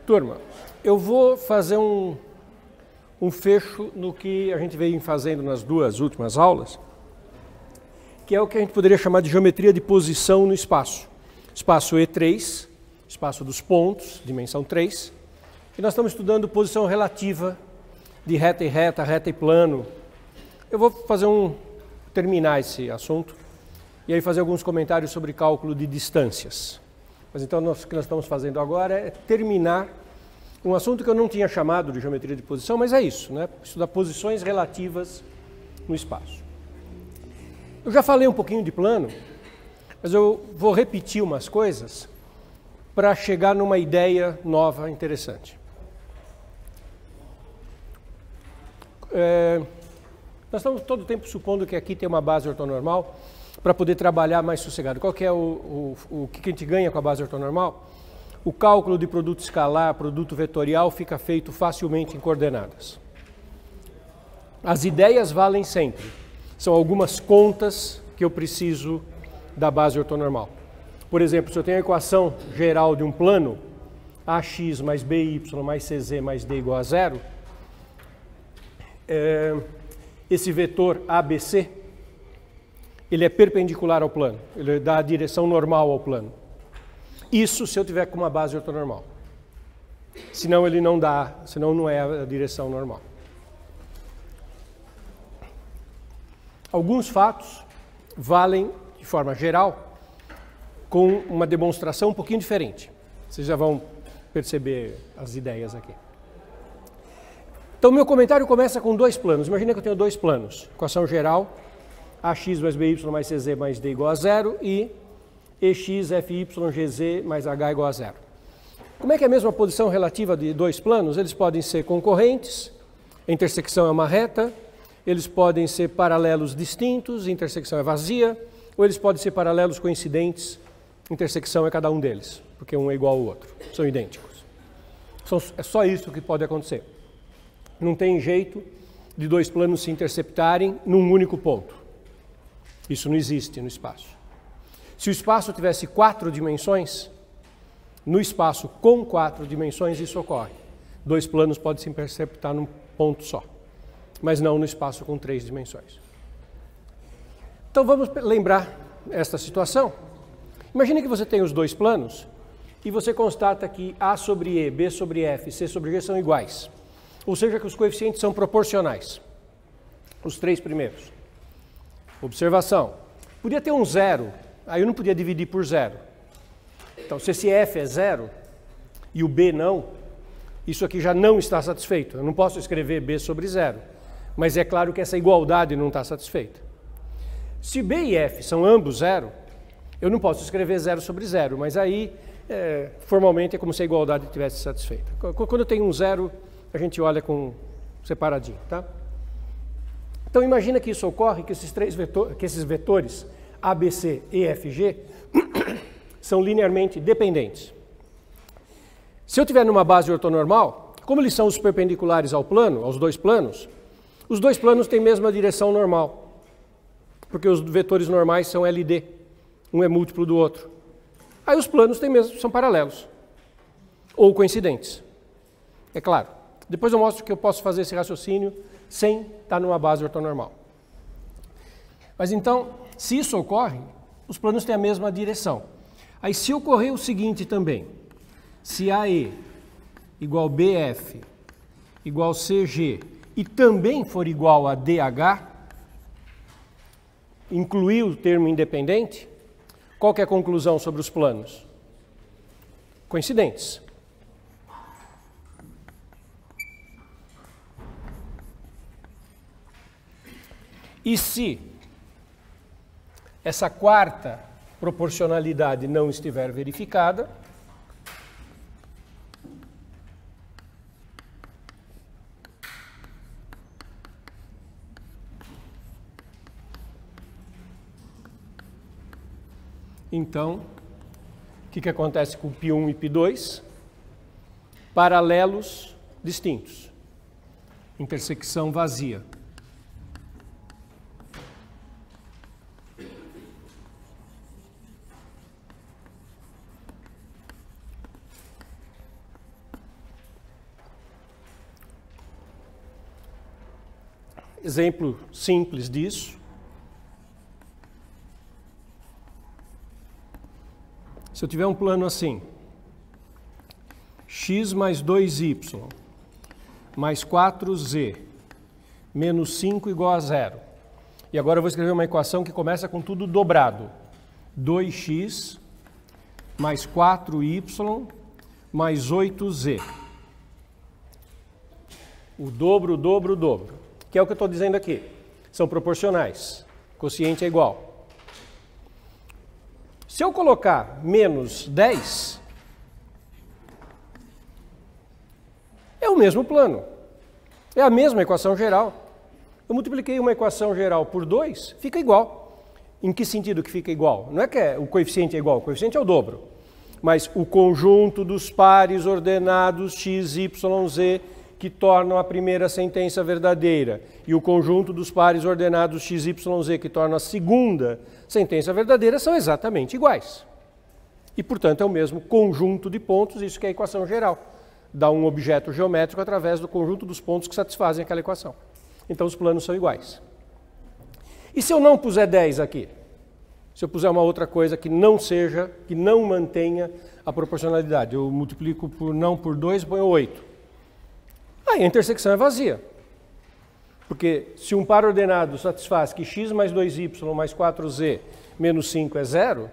Turma, eu vou fazer um fecho no que a gente veio fazendo nas duas últimas aulas, que é o que a gente poderia chamar de geometria de posição no espaço. Espaço E3, espaço dos pontos, dimensão 3, e nós estamos estudando posição relativa de reta e reta, reta e plano. Eu vou terminar esse assunto e aí fazer alguns comentários sobre cálculo de distâncias. Mas então o que nós estamos fazendo agora é terminar um assunto que eu não tinha chamado de geometria de posição, mas é isso, né? Estudar posições relativas no espaço. Eu já falei um pouquinho de plano, mas eu vou repetir umas coisas para chegar numa ideia nova, interessante. Nós estamos todo o tempo supondo que aqui tem uma base ortonormal para poder trabalhar mais sossegado. Qual que é o que a gente ganha com a base ortonormal? O cálculo de produto escalar, produto vetorial fica feito facilmente em coordenadas. As ideias valem sempre. São algumas contas que eu preciso da base ortonormal. Por exemplo, se eu tenho a equação geral de um plano, ax mais by mais cz mais d igual a zero, esse vetor ABC, ele é perpendicular ao plano, ele dá a direção normal ao plano. Isso se eu tiver com uma base ortonormal. Senão ele não dá, senão não é a direção normal. Alguns fatos valem de forma geral com uma demonstração um pouquinho diferente. Vocês já vão perceber as ideias aqui. Então, meu comentário começa com dois planos. Imagina que eu tenho dois planos. Equação geral, ax mais by mais cz mais d igual a zero e ex fy gz mais h igual a zero. Como é que é a mesma posição relativa de dois planos? Eles podem ser concorrentes, a intersecção é uma reta, eles podem ser paralelos distintos, a intersecção é vazia, ou eles podem ser paralelos coincidentes, a intersecção é cada um deles, porque um é igual ao outro, são idênticos. É só isso que pode acontecer. Não tem jeito de dois planos se interceptarem num único ponto. Isso não existe no espaço. Se o espaço tivesse 4 dimensões, no espaço com 4 dimensões isso ocorre. Dois planos podem se interceptar num ponto só, mas não no espaço com 3 dimensões. Então vamos lembrar esta situação. Imagine que você tem os dois planos e você constata que A sobre E, B sobre F, C sobre G são iguais. Ou seja, que os coeficientes são proporcionais. Os 3 primeiros. Observação. Podia ter um zero, aí eu não podia dividir por zero. Então, se esse F é zero e o B não, isso aqui já não está satisfeito. Eu não posso escrever B sobre zero. Mas é claro que essa igualdade não está satisfeita. Se B e F são ambos zero, eu não posso escrever zero sobre zero, mas aí, formalmente, é como se a igualdade estivesse satisfeita. Quando eu tenho um zero, a gente olha com separadinho, tá? Então imagina que isso ocorre, que esses vetores A, B, C, E, F, G são linearmente dependentes. Se eu tiver numa base ortonormal, como eles são os perpendiculares ao plano, aos dois planos, os dois planos têm a mesma direção normal, porque os vetores normais são LD, um é múltiplo do outro. Aí os planos são paralelos, ou coincidentes, é claro. Depois eu mostro que eu posso fazer esse raciocínio sem estar numa base ortonormal. Mas então, se isso ocorre, os planos têm a mesma direção. Aí se ocorrer o seguinte também, se AE igual BF igual CG e também for igual a DH, incluir o termo independente, qual que é a conclusão sobre os planos? Coincidentes. E se essa quarta proporcionalidade não estiver verificada, então, o que acontece com π1 e π2? Paralelos distintos, intersecção vazia. Exemplo simples disso. Se eu tiver um plano assim, x mais 2y mais 4z menos 5 igual a 0. E agora eu vou escrever uma equação que começa com tudo dobrado. 2x mais 4y mais 8z. O dobro, o dobro, o dobro. Que é o que eu estou dizendo aqui. São proporcionais. Quociente é igual. Se eu colocar menos 10, é o mesmo plano. É a mesma equação geral. Eu multipliquei uma equação geral por 2, fica igual. Em que sentido que fica igual? Não é que o coeficiente é igual, o coeficiente é o dobro. Mas o conjunto dos pares ordenados x, y, z que tornam a primeira sentença verdadeira e o conjunto dos pares ordenados x, y, z que tornam a segunda sentença verdadeira são exatamente iguais. E, portanto, é o mesmo conjunto de pontos, isso que é a equação geral. Dá um objeto geométrico através do conjunto dos pontos que satisfazem aquela equação. Então, os planos são iguais. E se eu não puser 10 aqui? Se eu puser uma outra coisa que não seja, que não mantenha a proporcionalidade, eu multiplico por não por 2 e ponho 8. Aí a intersecção é vazia. Porque se um par ordenado satisfaz que x mais 2y mais 4z menos 5 é 0,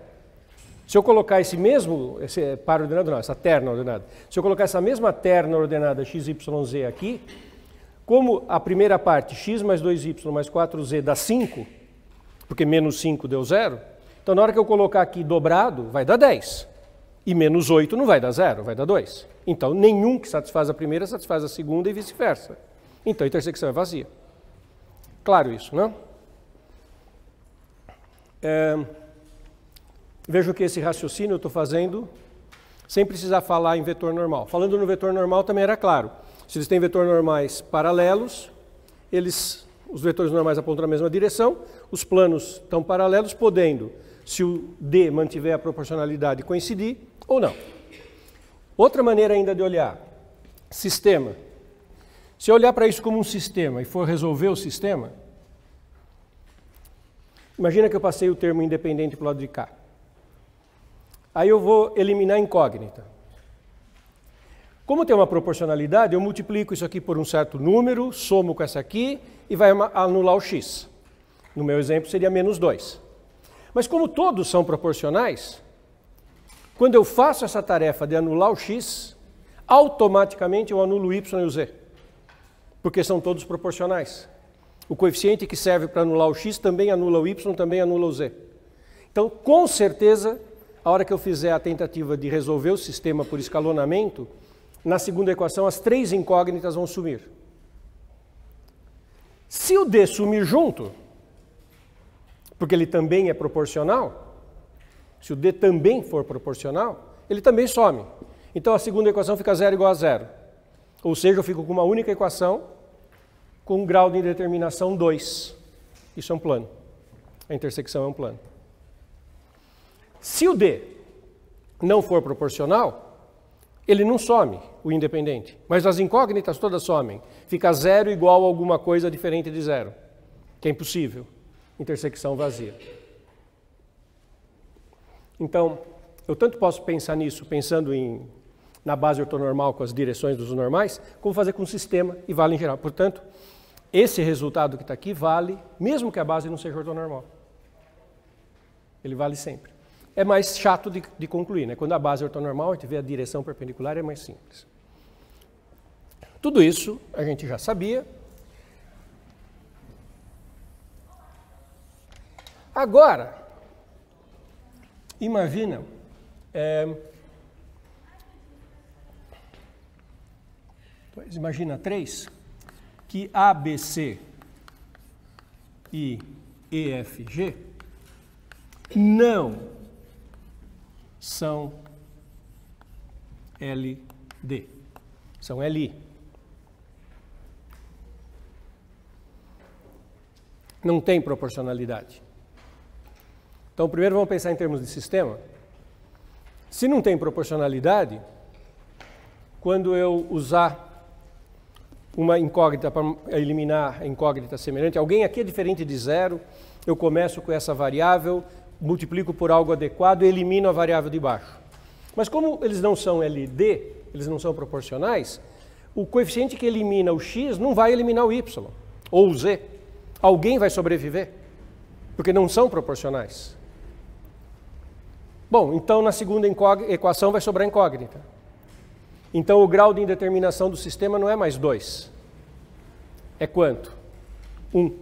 se eu colocar esse par ordenado não, essa terna ordenada, se eu colocar essa mesma terna ordenada x, y, z aqui, como a primeira parte, x mais 2y mais 4z dá 5, porque menos 5 deu 0, então na hora que eu colocar aqui dobrado, vai dar 10. E menos 8 não vai dar 0, vai dar 2. Então nenhum que satisfaz a primeira satisfaz a segunda e vice-versa. Então a intersecção é vazia. Claro isso, não? Vejo que esse raciocínio eu estou fazendo sem precisar falar em vetor normal. Falando no vetor normal também era claro. Se eles têm vetores normais paralelos, os vetores normais apontam na mesma direção, os planos estão paralelos, podendo, se o D mantiver a proporcionalidade, coincidir ou não. Outra maneira ainda de olhar, sistema. Se eu olhar para isso como um sistema e for resolver o sistema, imagina que eu passei o termo independente para o lado de cá. Aí eu vou eliminar a incógnita. Como tem uma proporcionalidade, eu multiplico isso aqui por um certo número, somo com essa aqui e vai anular o x. No meu exemplo seria menos 2. Mas como todos são proporcionais, quando eu faço essa tarefa de anular o x, automaticamente eu anulo o y e o z. Porque são todos proporcionais. O coeficiente que serve para anular o x também anula o y, também anula o z. Então, com certeza, a hora que eu fizer a tentativa de resolver o sistema por escalonamento, na segunda equação as 3 incógnitas vão sumir. Se o D sumir junto, porque ele também é proporcional, se o D também for proporcional, ele também some. Então a segunda equação fica 0 igual a 0. Ou seja, eu fico com uma única equação com um grau de indeterminação 2. Isso é um plano. A intersecção é um plano. Se o D não for proporcional, ele não some, o independente. Mas as incógnitas todas somem. Fica 0 igual a alguma coisa diferente de 0. Que é impossível. Intersecção vazia. Então, eu tanto posso pensar nisso, pensando na base ortonormal com as direções dos normais, como fazer com o sistema e vale em geral. Portanto, esse resultado que está aqui vale, mesmo que a base não seja ortonormal. Ele vale sempre. É mais chato de concluir, né? Quando a base é ortonormal, a gente vê a direção perpendicular, é mais simples. Tudo isso a gente já sabia. Agora, imagina, imagina 3, que A, B, C e E, F, G não são LD, são LI. Não tem proporcionalidade. Então, primeiro vamos pensar em termos de sistema. Se não tem proporcionalidade, quando eu usar uma incógnita para eliminar a incógnita semelhante. Alguém aqui é diferente de zero, eu começo com essa variável, multiplico por algo adequado e elimino a variável de baixo. Mas como eles não são LD, eles não são proporcionais, o coeficiente que elimina o x não vai eliminar o y ou o z. Alguém vai sobreviver, porque não são proporcionais. Bom, então na segunda equação vai sobrar incógnita. Então o grau de indeterminação do sistema não é mais 2. É quanto? 1.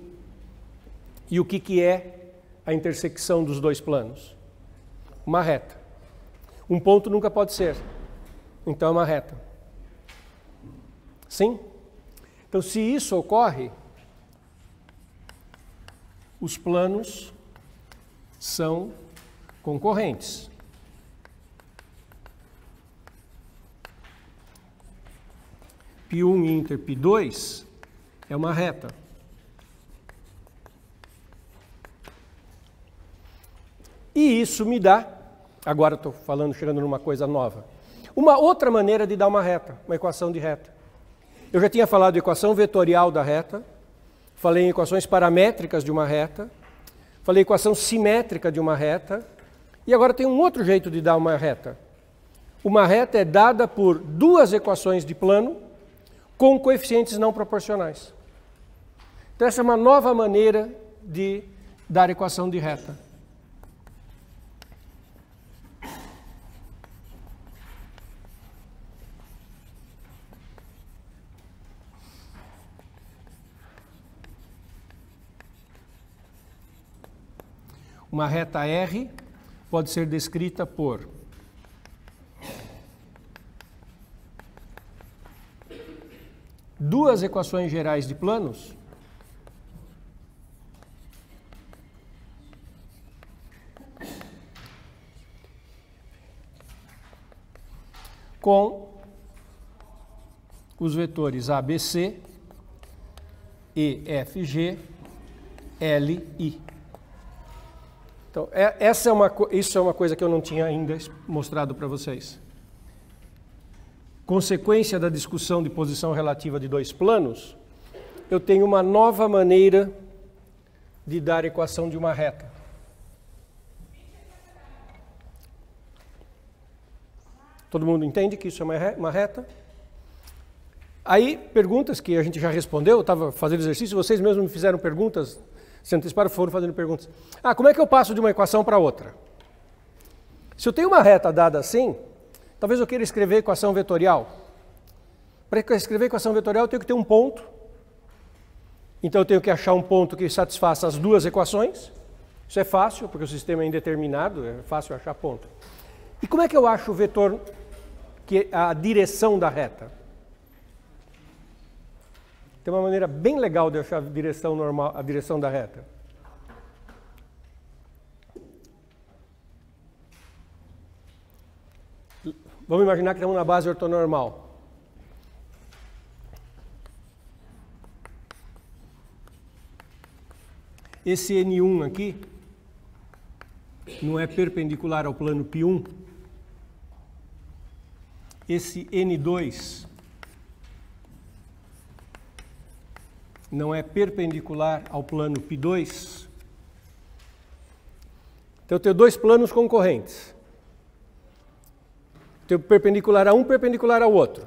E o que é a intersecção dos dois planos? Uma reta. Um ponto nunca pode ser. Então é uma reta. Sim? Então se isso ocorre, os planos são concorrentes. Π1 inter Π2 é uma reta. E isso me dá, agora estou chegando numa coisa nova, uma outra maneira de dar uma reta, uma equação de reta. Eu já tinha falado de equação vetorial da reta, falei em equações paramétricas de uma reta, falei equação simétrica de uma reta, e agora tem um outro jeito de dar uma reta. Uma reta é dada por duas equações de plano com coeficientes não proporcionais. Então essa é uma nova maneira de dar equação de reta. Uma reta R pode ser descrita por duas equações gerais de planos com os vetores ABC, EFG, LI. Então, isso é uma coisa que eu não tinha ainda mostrado para vocês. Consequência da discussão de posição relativa de dois planos, eu tenho uma nova maneira de dar equação de uma reta. Todo mundo entende que isso é uma reta? Aí, perguntas que a gente já respondeu, eu estava fazendo exercício, vocês mesmos me fizeram perguntas, se anteciparam, foram fazendo perguntas. Como é que eu passo de uma equação para outra? Se eu tenho uma reta dada assim, talvez eu queira escrever equação vetorial. Para escrever equação vetorial eu tenho que ter um ponto. Então eu tenho que achar um ponto que satisfaça as duas equações. Isso é fácil, porque o sistema é indeterminado, é fácil achar ponto. E como é que eu acho o vetor, que é a direção da reta? Tem uma maneira bem legal de achar a direção normal, a direção da reta. Vamos imaginar que estamos na base ortonormal. Esse N1 aqui não é perpendicular ao plano π1. Esse N2 não é perpendicular ao plano π2. Então eu tenho dois planos concorrentes. Tenho perpendicular a um, perpendicular ao outro.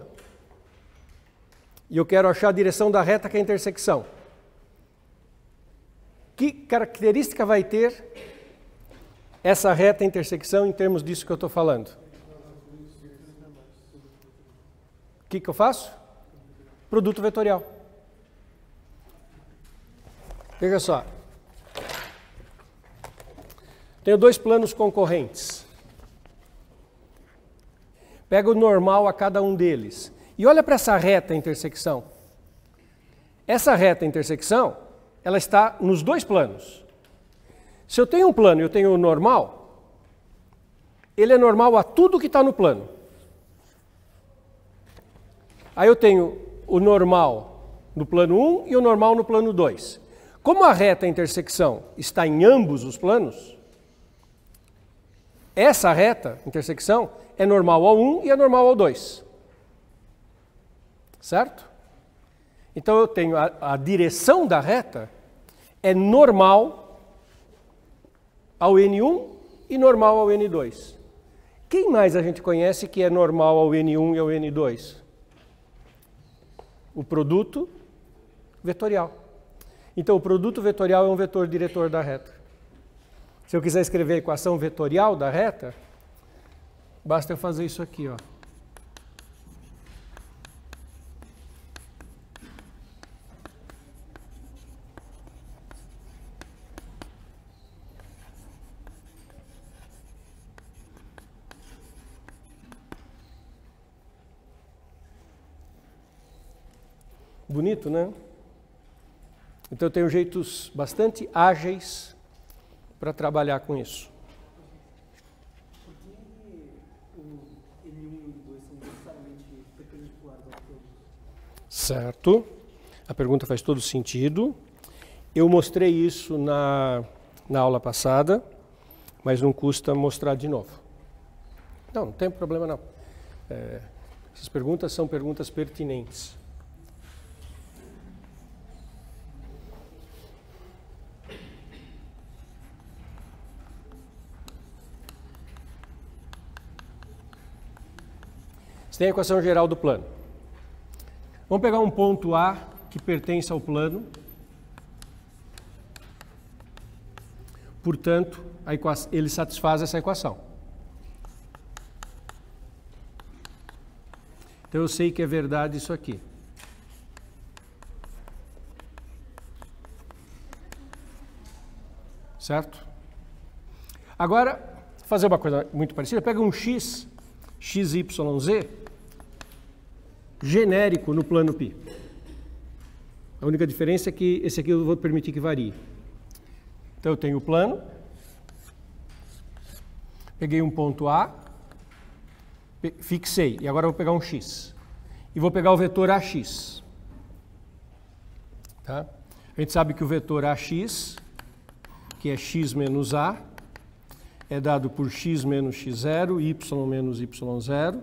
E eu quero achar a direção da reta que é a intersecção. Que característica vai ter essa reta intersecção em termos disso que eu estou falando? O que eu faço? Produto vetorial. Veja só. Tenho dois planos concorrentes. Pega o normal a cada um deles. E olha para essa reta intersecção. Essa reta intersecção, ela está nos dois planos. Se eu tenho um plano e eu tenho o normal, ele é normal a tudo que está no plano. Aí eu tenho o normal no plano 1 e o normal no plano 2. Como a reta intersecção está em ambos os planos, essa reta intersecção é normal ao 1 e é normal ao 2. Certo? Então eu tenho a direção da reta é normal ao N1 e normal ao N2. Quem mais a gente conhece que é normal ao N1 e ao N2? O produto vetorial. Então o produto vetorial é um vetor diretor da reta. Se eu quiser escrever a equação vetorial da reta, basta eu fazer isso aqui, ó. Bonito, né? Então eu tenho jeitos bastante ágeis para trabalhar com isso. Por que o N1 e o N2 são necessariamente perpendiculares ao todo? Certo. A pergunta faz todo sentido. Eu mostrei isso na aula passada, mas não custa mostrar de novo. Não tem problema não. Essas perguntas são perguntas pertinentes. Você tem a equação geral do plano. Vamos pegar um ponto A que pertence ao plano. Portanto, ele satisfaz essa equação. Então eu sei que é verdade isso aqui. Certo? Agora, vou fazer uma coisa muito parecida. Pega um x, xyz, genérico no plano π. A única diferença é que esse aqui eu vou permitir que varie. Então eu tenho o plano, peguei um ponto A, fixei, e agora eu vou pegar um x. E vou pegar o vetor AX. Tá? A gente sabe que o vetor AX, que é x menos A, é dado por x menos x0, y menos y0,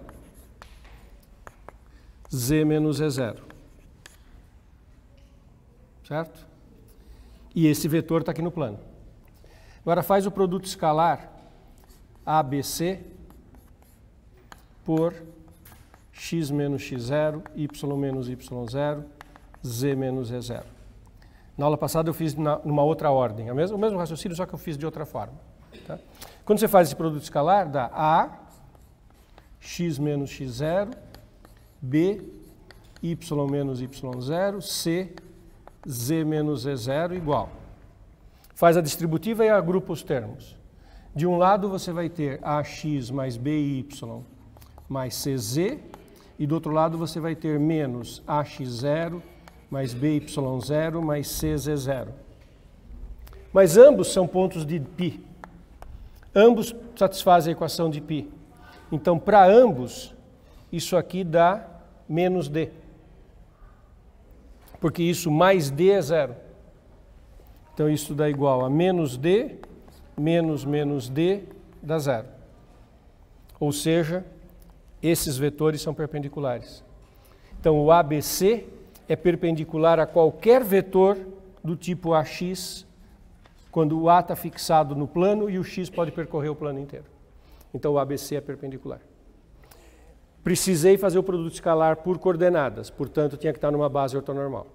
z menos z0. Certo? E esse vetor está aqui no plano. Agora faz o produto escalar ABC por x menos x0, y menos y0, z menos z0. Na aula passada eu fiz numa outra ordem, o mesmo raciocínio, só que eu fiz de outra forma. Tá? Quando você faz esse produto escalar, dá A, x menos x0, B, y menos y0, C, z menos z0 igual. Faz a distributiva e agrupa os termos. De um lado você vai ter AX mais BY mais CZ, e do outro lado você vai ter menos AX0 mais BY0 mais CZ0. Mas ambos são pontos de π. Ambos satisfazem a equação de π. Então, para ambos, isso aqui dá menos D. Porque isso mais D é zero. Então, isso dá igual a menos D, menos D, dá zero. Ou seja, esses vetores são perpendiculares. Então, o ABC é perpendicular a qualquer vetor do tipo AX, quando o A está fixado no plano e o X pode percorrer o plano inteiro. Então, o ABC é perpendicular. Precisei fazer o produto escalar por coordenadas, portanto, tinha que estar numa base ortonormal.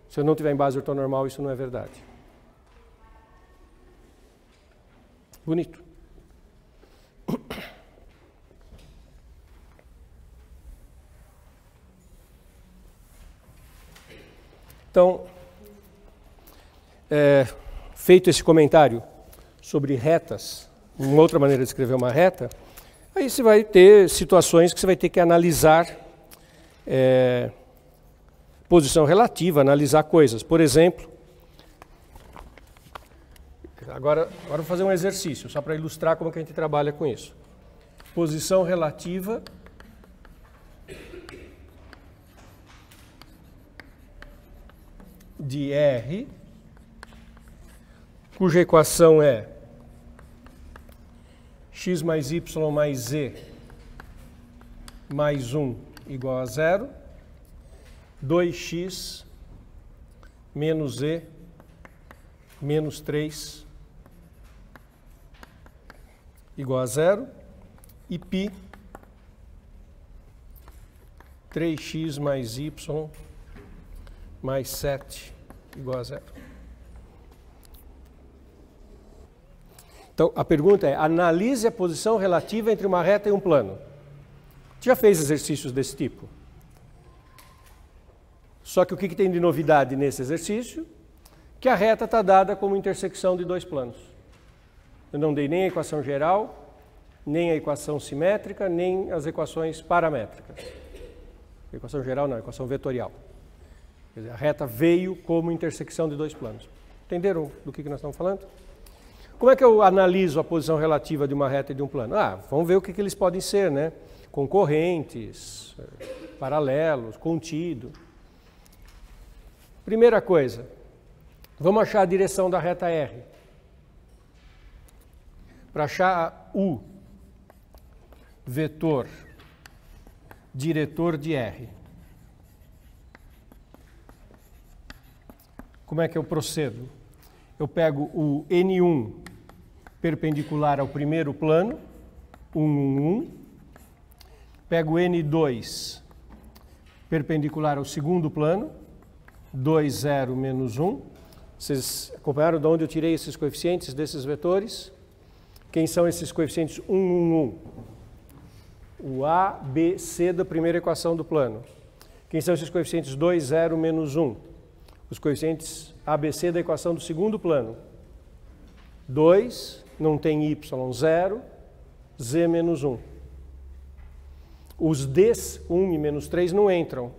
Se eu não tiver em base ortonormal, isso não é verdade. Bonito. Então, feito esse comentário sobre retas, uma outra maneira de escrever uma reta, aí você vai ter situações que você vai ter que analisar posição relativa, analisar coisas. Por exemplo, agora vou fazer um exercício, só para ilustrar como que a gente trabalha com isso. Posição relativa de R, cuja equação é x mais y mais z mais 1 igual a 0, 2x menos e menos 3 igual a 0 e π 3x mais y mais 7 igual a 0. Então, a pergunta é, analise a posição relativa entre uma reta e um plano. Já fez exercícios desse tipo? Só que o que tem de novidade nesse exercício? Que a reta está dada como intersecção de dois planos. Eu não dei nem a equação geral, nem a equação simétrica, nem as equações paramétricas. A equação geral não, a equação vetorial. Quer dizer, a reta veio como intersecção de dois planos. Entenderam do que nós estamos falando? Como é que eu analiso a posição relativa de uma reta e de um plano? Vamos ver o que eles podem ser, né? Concorrentes, paralelos, contíduo. Primeira coisa, vamos achar a direção da reta R. Para achar U, vetor diretor de R. Como é que eu procedo? Eu pego o N1 perpendicular ao primeiro plano, 1, 1, 1. Pego o N2 perpendicular ao segundo plano, 2, 0, menos 1. Vocês acompanharam de onde eu tirei esses coeficientes desses vetores? Quem são esses coeficientes 1, 1, 1? O A, B, C da primeira equação do plano. Quem são esses coeficientes 2, 0, menos 1? Os coeficientes A, B, C da equação do segundo plano. 2, não tem Y, 0, Z menos 1. Os Ds, 1 e menos 3, não entram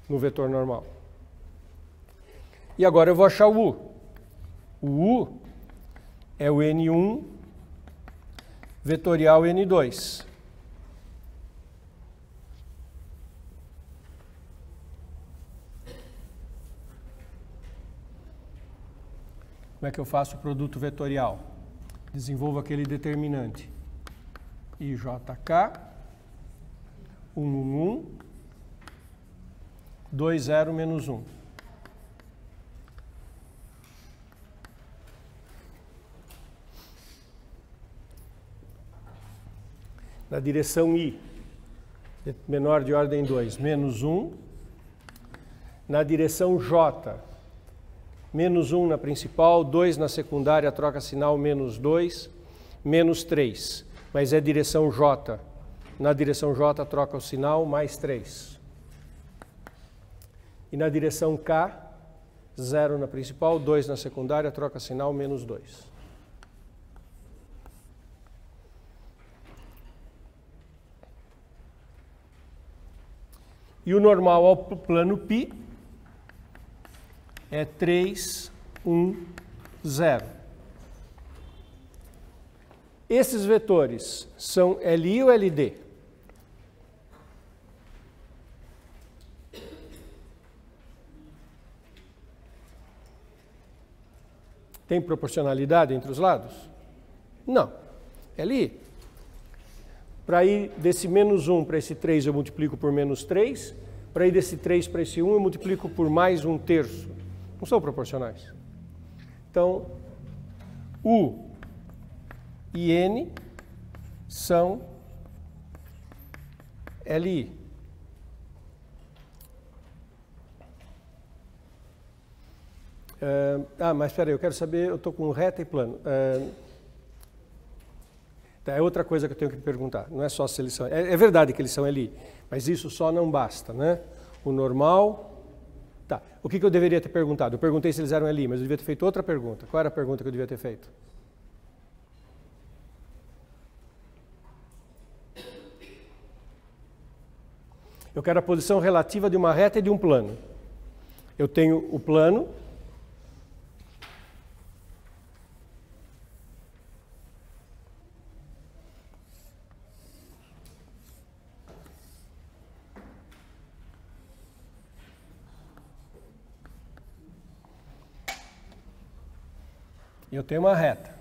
no vetor normal. E agora eu vou achar o U. O U é o N1 vetorial N2. Como é que eu faço o produto vetorial? Desenvolvo aquele determinante. IJK, 1, 1, 1, 2, 0, menos 1. Na direção I, menor de ordem 2, menos 1. Na direção J, menos 1 na principal, 2 na secundária, troca sinal, menos 2, menos 3. Mas é direção J. Na direção J troca o sinal, mais 3. E na direção K, 0 na principal, 2 na secundária, troca sinal, menos 2. E o normal ao plano π é 3, 1, 0. Esses vetores são LI ou LD? Tem proporcionalidade entre os lados? Não. LI. Para ir desse menos 1 para esse 3 eu multiplico por menos 3. Para ir desse 3 para esse 1 eu multiplico por mais 1/3. Não são proporcionais. Então, U e N são LI. Mas espera aí, eu quero saber, eu estou com reta e plano. É outra coisa que eu tenho que perguntar, não é só se eles são... É verdade que eles são LI, mas isso só não basta, né? O normal... Tá, o que eu deveria ter perguntado? Eu perguntei se eles eram LI, mas eu devia ter feito outra pergunta. Qual era a pergunta que eu devia ter feito? Eu quero a posição relativa de uma reta e de um plano. Eu tenho o plano... E eu tenho uma reta.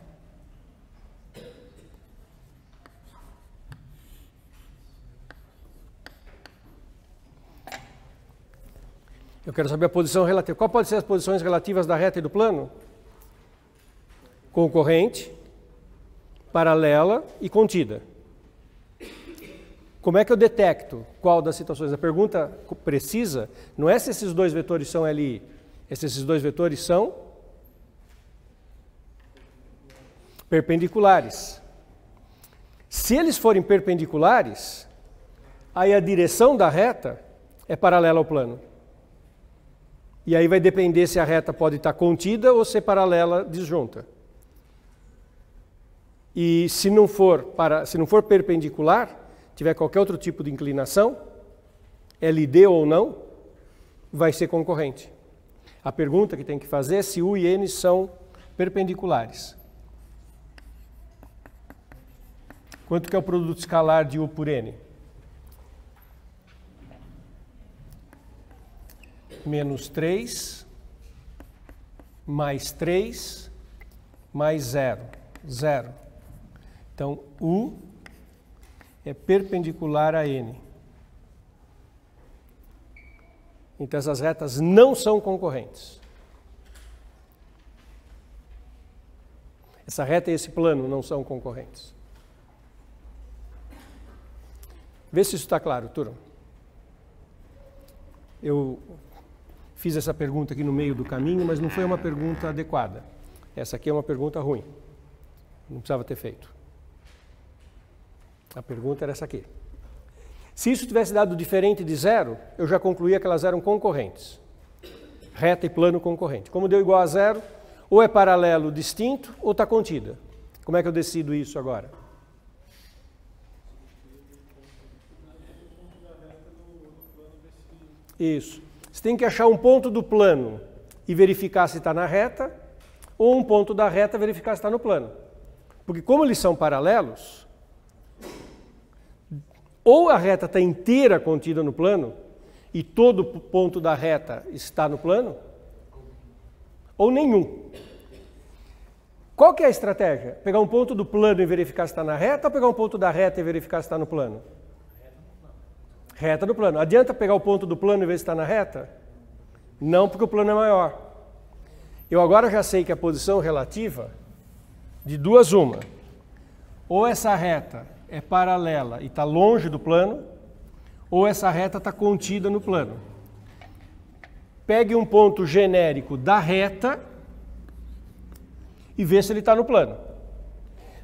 quero saber a posição relativa. Qual pode ser as posições relativas da reta e do plano? Concorrente, paralela e contida. Como é que eu detecto qual das situações? A pergunta precisa não é se esses dois vetores são LI, é se esses dois vetores são perpendiculares. Se eles forem perpendiculares, aí a direção da reta é paralela ao plano. E aí vai depender se a reta pode estar contida ou ser paralela disjunta. E se não for perpendicular, tiver qualquer outro tipo de inclinação, LD ou não, vai ser concorrente. A pergunta que tem que fazer é se U e N são perpendiculares. Quanto que é o produto escalar de U por N? Menos 3, mais 3, mais 0. 0. Então, U é perpendicular a N. Então, essas retas não são concorrentes. Essa reta e esse plano não são concorrentes. Vê se isso está claro, turma. Eu fiz essa pergunta aqui no meio do caminho, mas não foi uma pergunta adequada. Essa aqui é uma pergunta ruim. Não precisava ter feito. A pergunta era essa aqui. Se isso tivesse dado diferente de 0, eu já concluía que elas eram concorrentes. Reta e plano concorrente. Como deu igual a 0, ou é paralelo distinto ou está contida. Como é que eu decido isso agora? Isso. Você tem que achar um ponto do plano e verificar se está na reta, ou um ponto da reta e verificar se está no plano. Porque como eles são paralelos, ou a reta está inteira contida no plano, e todo ponto da reta está no plano, ou nenhum. Qual que é a estratégia? Pegar um ponto do plano e verificar se está na reta, ou pegar um ponto da reta e verificar se está no plano? Reta no plano. Adianta pegar o ponto do plano e ver se está na reta? Não, porque o plano é maior. Eu agora já sei que a posição relativa, de duas uma, ou essa reta é paralela e está longe do plano, ou essa reta está contida no plano. Pegue um ponto genérico da reta e vê se ele está no plano.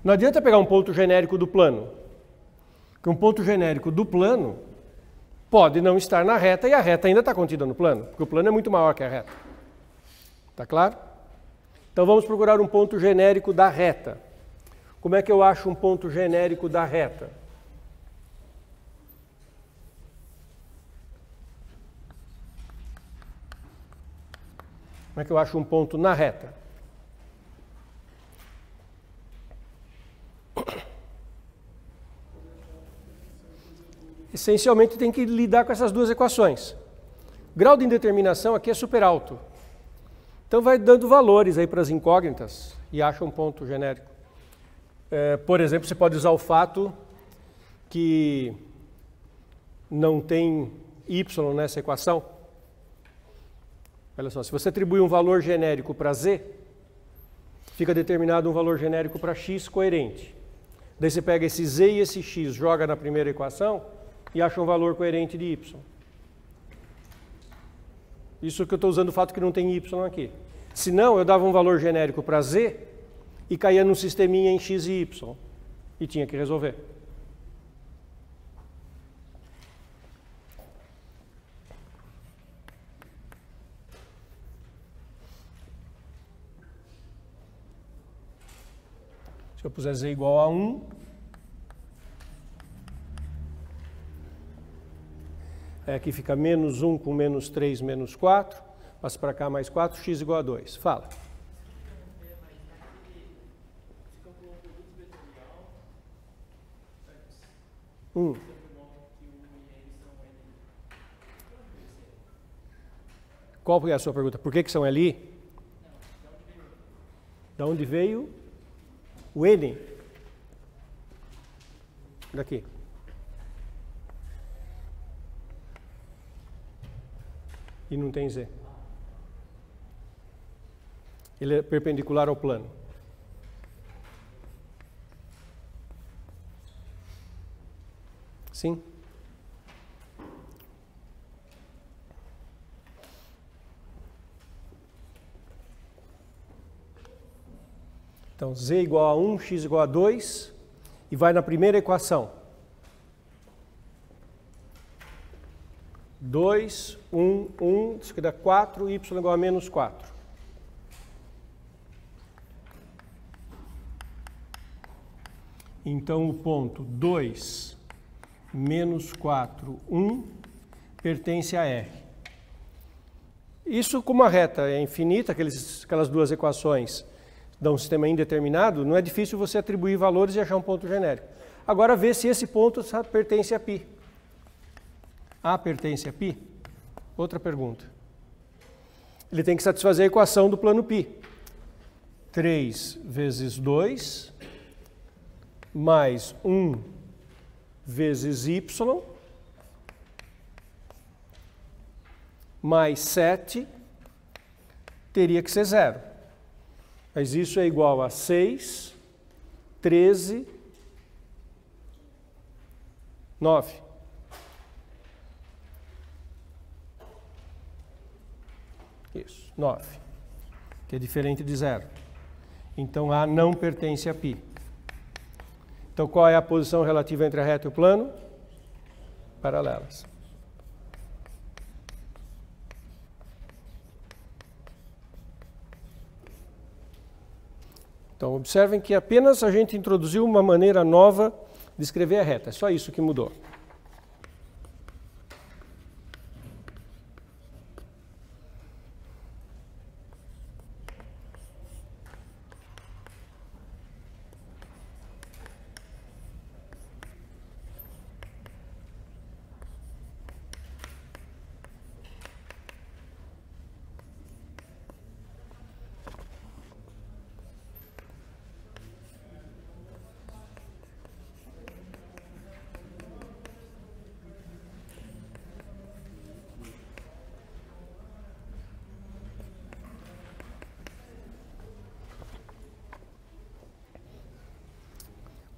Não adianta pegar um ponto genérico do plano, porque um ponto genérico do plano pode não estar na reta e a reta ainda está contida no plano, porque o plano é muito maior que a reta. Está claro? Então vamos procurar um ponto genérico da reta. Como é que eu acho um ponto genérico da reta? Como é que eu acho um ponto na reta? Essencialmente tem que lidar com essas duas equações. O grau de indeterminação aqui é super alto. Então vai dando valores aí para as incógnitas e acha um ponto genérico. Por exemplo, você pode usar o fato que não tem y nessa equação. Olha só, se você atribui um valor genérico para z, fica determinado um valor genérico para x coerente. Daí você pega esse z e esse x, joga na primeira equação e acha um valor coerente de y. Isso que eu estou usando o fato que não tem y aqui. Se não, eu dava um valor genérico para z e caía num sisteminha em x e y. E tinha que resolver. Se eu puser z igual a 1, aqui fica menos 1 com menos 3, menos 4. Passa para cá mais 4, x igual a 2. Fala. Qual é a sua pergunta? Por que são LI? Da onde veio o N? Daqui. e não tem z. Ele é perpendicular ao plano. Sim? Então, z igual a 1, x igual a 2, e vai na primeira equação. 2, 1, 1, isso aqui dá 4, y igual a menos 4. Então, o ponto 2, menos 4, 1, pertence a R. Isso, como a reta é infinita, aquelas duas equações dão um sistema indeterminado, não é difícil você atribuir valores e achar um ponto genérico. Agora, vê se esse ponto pertence a π. A pertence a π? Outra pergunta. Ele tem que satisfazer a equação do plano π. 3 vezes 2 mais 1 vezes y mais 7 teria que ser 0. Mas isso é igual a 6, 13, 9. Isso, 9, que é diferente de 0. Então, A não pertence a π. Então, qual é a posição relativa entre a reta e o plano? Paralelas. Então, observem que apenas a gente introduziu uma maneira nova de escrever a reta. É só isso que mudou.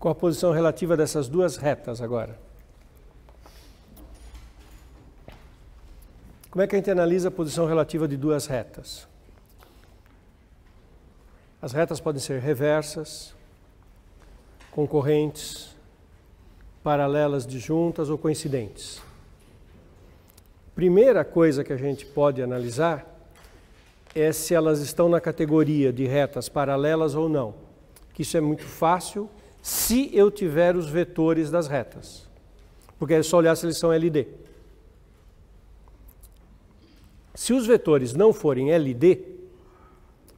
Qual a posição relativa dessas duas retas agora? Como é que a gente analisa a posição relativa de duas retas? As retas podem ser reversas, concorrentes, paralelas disjuntas ou coincidentes. Primeira coisa que a gente pode analisar é se elas estão na categoria de retas paralelas ou não. Que isso é muito fácil se eu tiver os vetores das retas. Porque é só olhar se eles são LD. Se os vetores não forem LD,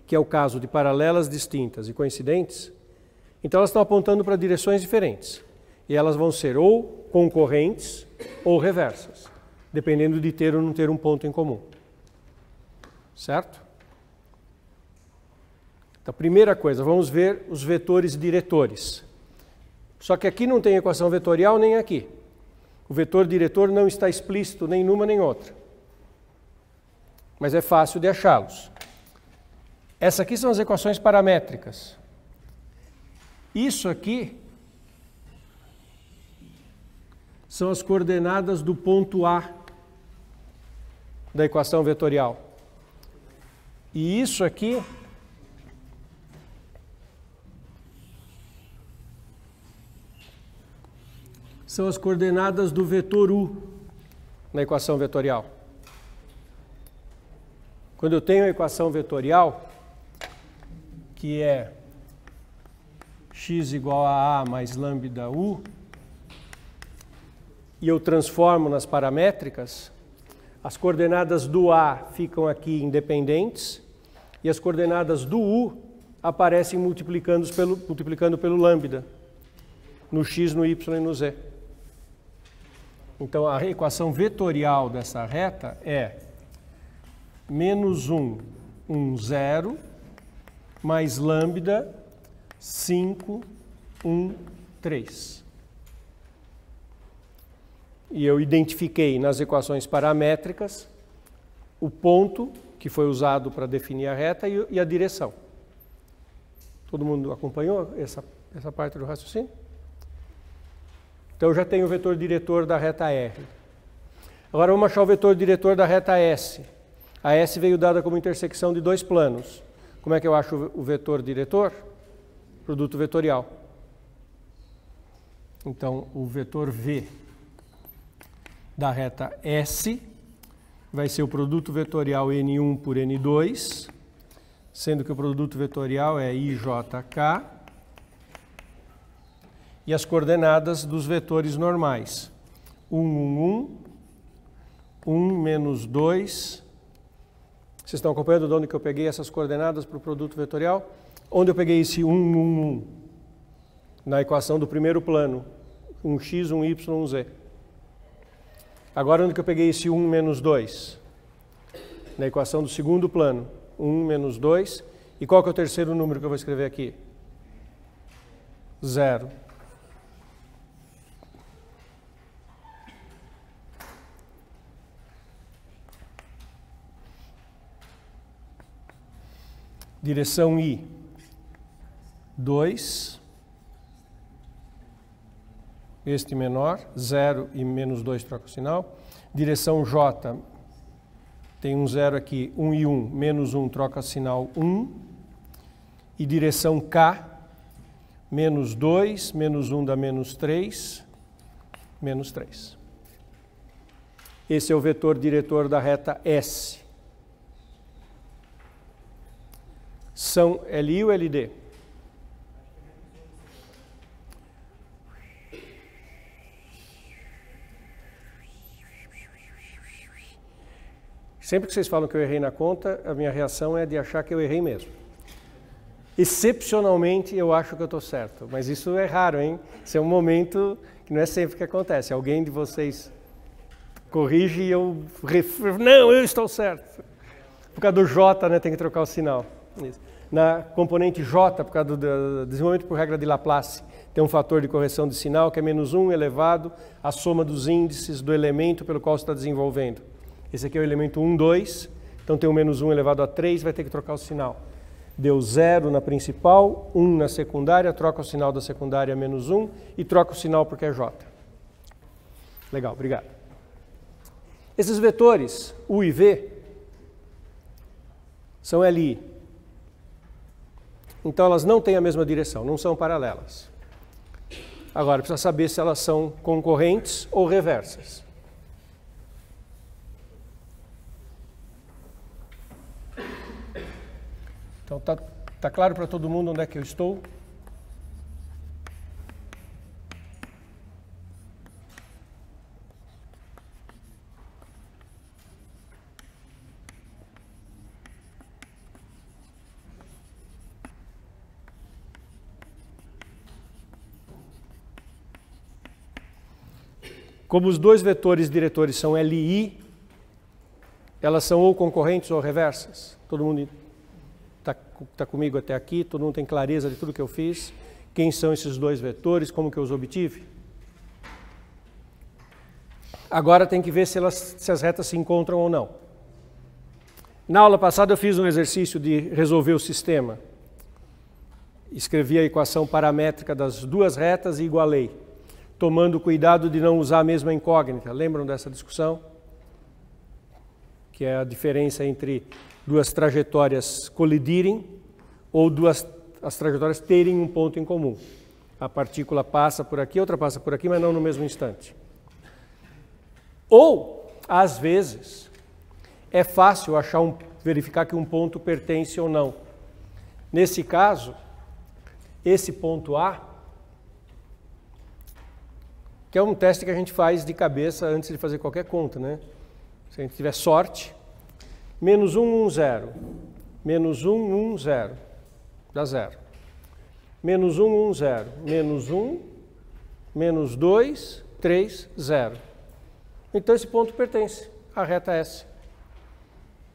que é o caso de paralelas distintas e coincidentes, então elas estão apontando para direções diferentes. E elas vão ser ou concorrentes ou reversas, dependendo de ter ou não ter um ponto em comum. Certo? Então, primeira coisa, vamos ver os vetores diretores. Só que aqui não tem equação vetorial nem aqui. O vetor diretor não está explícito nem numa nem outra. Mas é fácil de achá-los. Essas aqui são as equações paramétricas. Isso aqui são as coordenadas do ponto A da equação vetorial. E isso aqui são as coordenadas do vetor U na equação vetorial. Quando eu tenho a equação vetorial, que é x igual a mais lambda U, e eu transformo nas paramétricas, as coordenadas do A ficam aqui independentes, e as coordenadas do U aparecem multiplicando pelo lambda, no x, no y e no z. Então, a equação vetorial dessa reta é menos 1, 1, 0, mais lambda, 5, 1, 3. E eu identifiquei nas equações paramétricas o ponto que foi usado para definir a reta e a direção. Todo mundo acompanhou essa parte do raciocínio? Então eu já tenho o vetor diretor da reta R. Agora vamos achar o vetor diretor da reta S. A S veio dada como intersecção de dois planos. Como é que eu acho o vetor diretor? Produto vetorial. Então o vetor V da reta S vai ser o produto vetorial N1 por N2, sendo que o produto vetorial é IJK, e as coordenadas dos vetores normais. 1, 1, 1, 1, menos 2. Vocês estão acompanhando de onde que eu peguei essas coordenadas para o produto vetorial? Onde eu peguei esse 1, 1, 1? Na equação do primeiro plano. 1x, 1y, 1z. Agora onde que eu peguei esse 1 menos 2? Na equação do segundo plano. 1 menos 2. E qual que é o terceiro número que eu vou escrever aqui? 0. Direção I, 2. Este menor, 0 e menos 2 troca o sinal. Direção J, tem um 0 aqui, 1 e 1, menos 1 troca sinal 1. E direção K, menos 2, menos 1 dá menos 3, menos 3. Esse é o vetor diretor da reta S. São LI ou LD? Sempre que vocês falam que eu errei na conta, a minha reação é de achar que eu errei mesmo. Excepcionalmente, eu acho que eu estou certo, mas isso é raro, hein? Isso é um momento que não é sempre que acontece. Alguém de vocês corrige e eu refiro, não, eu estou certo. Por causa do J, né, tem que trocar o sinal. Isso. Na componente J, por causa do desenvolvimento por regra de Laplace, tem um fator de correção de sinal que é menos 1 elevado à soma dos índices do elemento pelo qual você está desenvolvendo. Esse aqui é o elemento 1, 2, então tem o menos 1 elevado a 3, vai ter que trocar o sinal. Deu 0 na principal, 1 na secundária, troca o sinal da secundária menos 1 e troca o sinal porque é J. Legal, obrigado. Esses vetores, U e V, são LI. Então elas não têm a mesma direção, não são paralelas. Agora, precisa saber se elas são concorrentes ou reversas. Então, tá claro para todo mundo onde é que eu estou? Como os dois vetores diretores são LI, elas são ou concorrentes ou reversas. Todo mundo está comigo até aqui, todo mundo tem clareza de tudo que eu fiz. Quem são esses dois vetores, como que eu os obtive? Agora tem que ver se as retas se encontram ou não. Na aula passada eu fiz um exercício de resolver o sistema. Escrevi a equação paramétrica das duas retas e igualei, tomando cuidado de não usar a mesma incógnita. Lembram dessa discussão? Que é a diferença entre duas trajetórias colidirem ou as trajetórias terem um ponto em comum. A partícula passa por aqui, outra passa por aqui, mas não no mesmo instante. Ou, às vezes, é fácil verificar que um ponto pertence ou não. Nesse caso, esse ponto A, que é um teste que a gente faz de cabeça antes de fazer qualquer conta, né? Se a gente tiver sorte, menos 1, 1, 0. Menos 1, 1, 0. Dá 0. Menos 1, 1, 0. Menos 1, menos 2, 3, 0. Então esse ponto pertence à reta S.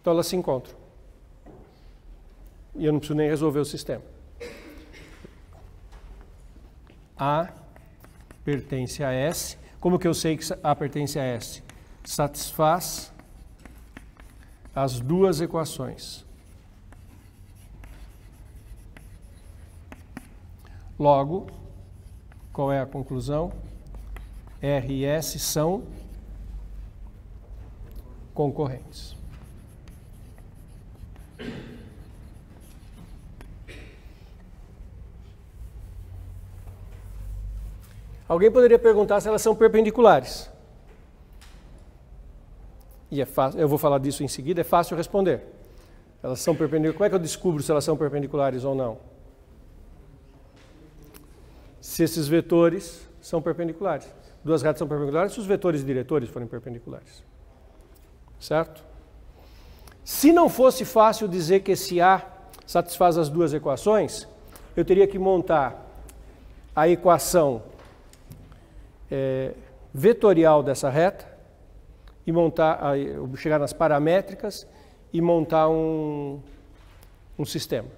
Então elas se encontram. E eu não preciso nem resolver o sistema. A pertence a S. Como que eu sei que A pertence a S? Satisfaz as duas equações. Logo, qual é a conclusão? R e S são concorrentes. Alguém poderia perguntar se elas são perpendiculares. E é fácil, eu vou falar disso em seguida, é fácil responder. Elas são perpendiculares. Como é que eu descubro se elas são perpendiculares ou não? Se esses vetores são perpendiculares. Duas retas são perpendiculares se os vetores diretores forem perpendiculares. Certo? Se não fosse fácil dizer que esse A satisfaz as duas equações, eu teria que montar a equação vetorial dessa reta e chegar nas paramétricas e montar um sistema.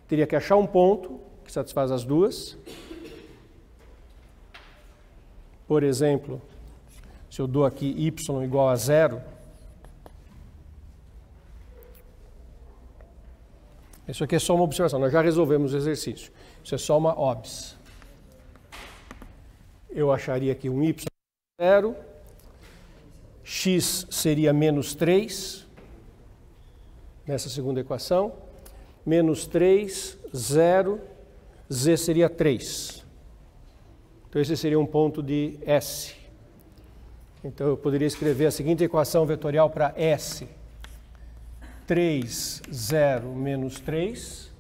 Teria que achar um ponto que satisfaz as duas. Por exemplo, se eu dou aqui y igual a 0, isso aqui é só uma observação, nós já resolvemos o exercício. Isso é só uma OBS. Eu acharia aqui um y 0, x seria menos 3, nessa segunda equação, menos 3, 0, z seria 3. Então esse seria um ponto de S. Então eu poderia escrever a seguinte equação vetorial para S. 3, 0, menos 3,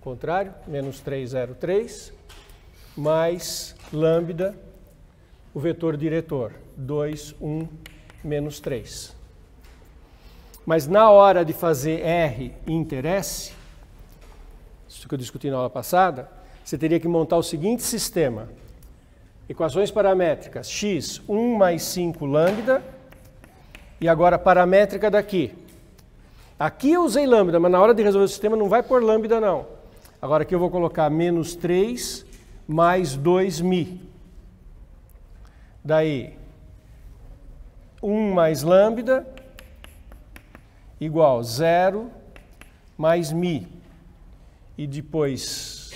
contrário, menos 3, 0, 3, mais lambda, o vetor diretor, 2, 1, menos 3. Mas na hora de fazer R inter S, isso que eu discuti na aula passada, você teria que montar o seguinte sistema. Equações paramétricas, x, 1 mais 5 lambda, e agora paramétrica daqui. Aqui eu usei lambda, mas na hora de resolver o sistema não vai pôr lambda não. Agora aqui eu vou colocar menos 3 mais 2μ. Daí, 1 mais lambda igual 0 mais μ. E depois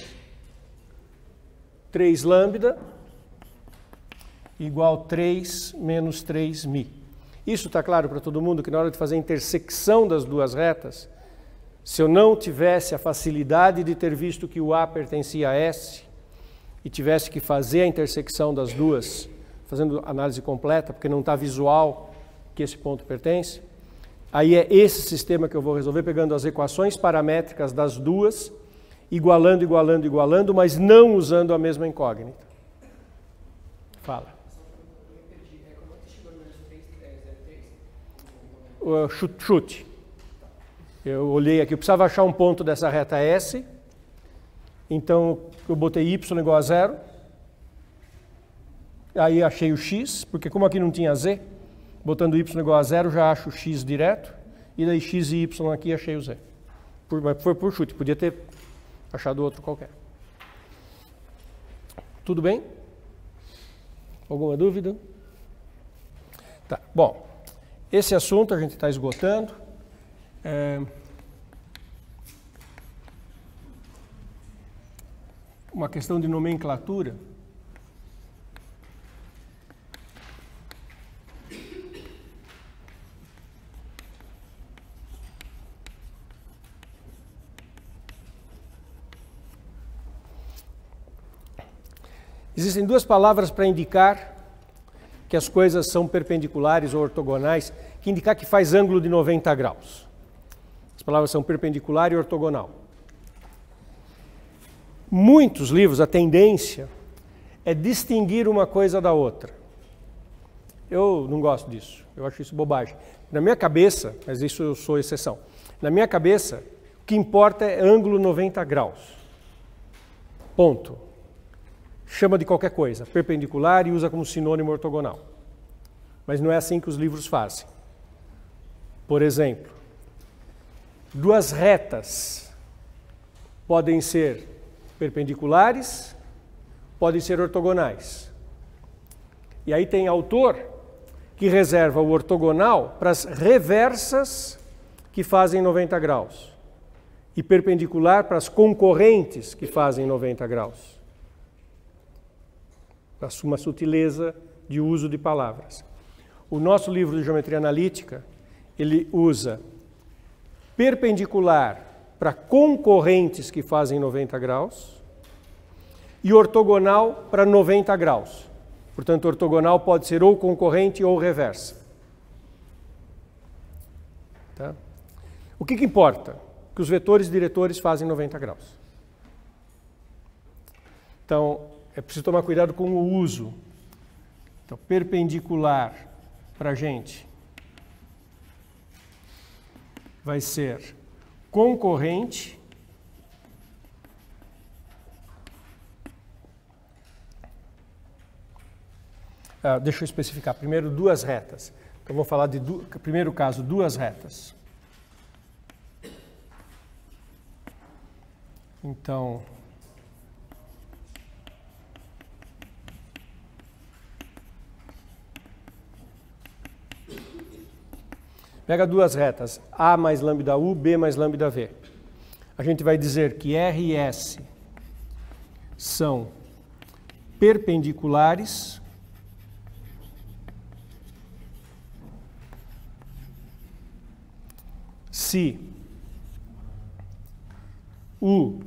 3 lambda igual 3 menos 3μ. Isso está claro para todo mundo que na hora de fazer a intersecção das duas retas, se eu não tivesse a facilidade de ter visto que o A pertencia a S e tivesse que fazer a intersecção das duas, fazendo análise completa, porque não está visual que esse ponto pertence, aí é esse sistema que eu vou resolver pegando as equações paramétricas das duas, igualando, igualando, igualando, mas não usando a mesma incógnita. Fala. Chute. Eu olhei aqui, eu precisava achar um ponto dessa reta S, então eu botei y igual a 0, aí achei o x, porque como aqui não tinha z, botando y igual a 0 já acho o x direto, e daí x e y aqui achei o z. Foi por chute, podia ter achado outro qualquer. Tudo bem? Alguma dúvida? Tá, bom. Esse assunto a gente está esgotando. Uma questão de nomenclatura. Existem duas palavras para indicar que as coisas são perpendiculares ou ortogonais, que indicar que faz ângulo de 90 graus. As palavras são perpendicular e ortogonal. Muitos livros, a tendência é distinguir uma coisa da outra. Eu não gosto disso, eu acho isso bobagem. Na minha cabeça, mas isso eu sou exceção, na minha cabeça, o que importa é ângulo 90 graus. Ponto. Chama de qualquer coisa, perpendicular e usa como sinônimo ortogonal. Mas não é assim que os livros fazem. Por exemplo, duas retas podem ser perpendiculares, podem ser ortogonais. E aí tem autor que reserva o ortogonal para as reversas que fazem 90 graus e perpendicular para as concorrentes que fazem 90 graus. Uma sutileza de uso de palavras. O nosso livro de geometria analítica, ele usa perpendicular para concorrentes que fazem 90 graus e ortogonal para 90 graus. Portanto, ortogonal pode ser ou concorrente ou reversa. Tá? O que importa? Que os vetores diretores fazem 90 graus. Então, é preciso tomar cuidado com o uso. Então, perpendicular para a gente vai ser concorrente deixa eu especificar. Primeiro, duas retas. Então, vou falar de primeiro caso, duas retas. Então, pega duas retas, A mais lambda U, B mais lambda V. A gente vai dizer que R e S são perpendiculares se U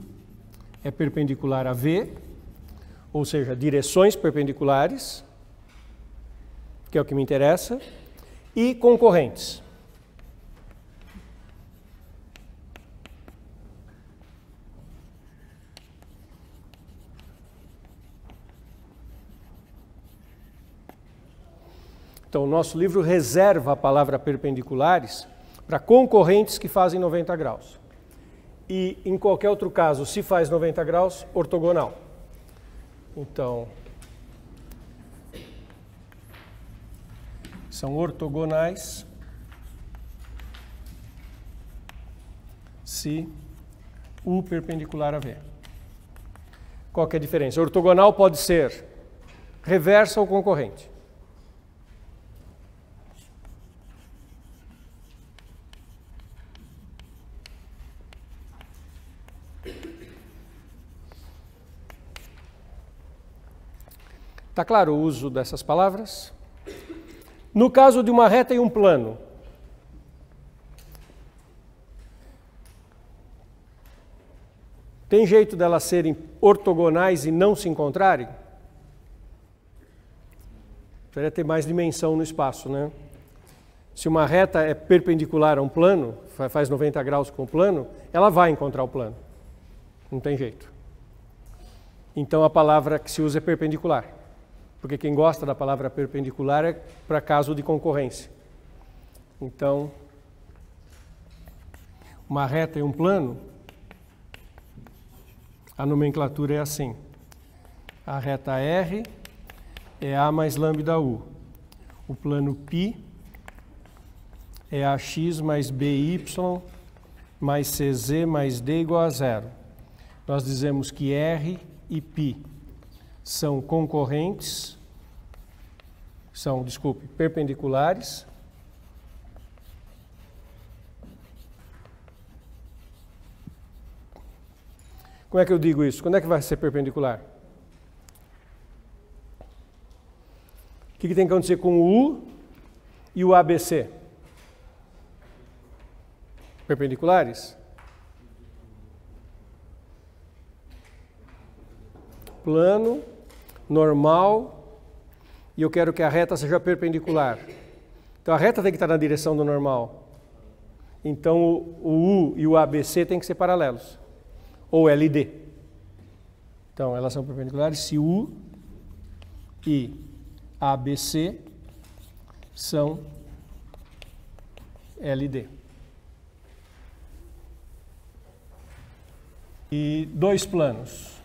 é perpendicular a V, ou seja, direções perpendiculares, que é o que me interessa, e concorrentes. Então, o nosso livro reserva a palavra perpendiculares para concorrentes que fazem 90 graus. E, em qualquer outro caso, se faz 90 graus, ortogonal. Então, são ortogonais se U perpendicular a V. Qual que é a diferença? Ortogonal pode ser reversa ou concorrente. Está claro o uso dessas palavras? No caso de uma reta e um plano, tem jeito delas serem ortogonais e não se encontrarem? Precisaria ter mais dimensão no espaço, né? Se uma reta é perpendicular a um plano, faz 90 graus com o plano, ela vai encontrar o plano. Não tem jeito. Então a palavra que se usa é perpendicular. Porque quem gosta da palavra perpendicular é para caso de concorrência. Então, uma reta e um plano, a nomenclatura é assim. A reta R é A mais lambda U. O plano π é AX mais BY mais CZ mais D igual a zero. Nós dizemos que R e π são concorrentes, perpendiculares. Como é que eu digo isso? Quando é que vai ser perpendicular? O que tem que acontecer com o U e o ABC? Perpendiculares? Plano, normal, e eu quero que a reta seja perpendicular. Então a reta tem que estar na direção do normal. Então o U e o ABC têm que ser paralelos, ou LD. Então elas são perpendiculares se U e ABC são LD. E dois planos.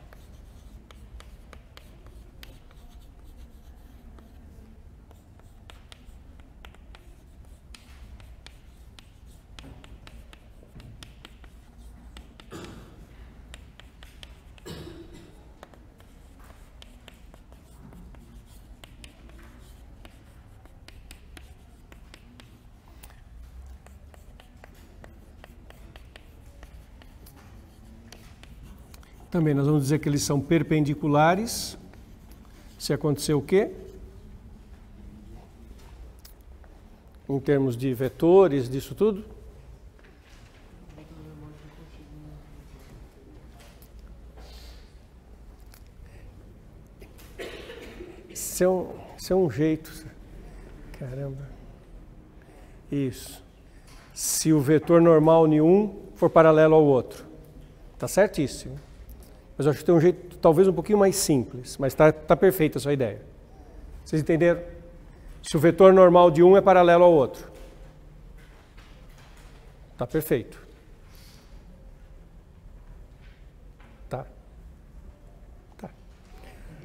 Também nós vamos dizer que eles são perpendiculares. Se acontecer o quê? Em termos de vetores, disso tudo? Isso é um jeito. Caramba. Isso. Se o vetor normal em um for paralelo ao outro. Está certíssimo. Mas eu acho que tem um jeito talvez um pouquinho mais simples, mas está perfeita a sua ideia. Vocês entenderam? Se o vetor normal de um é paralelo ao outro. Está perfeito. Tá.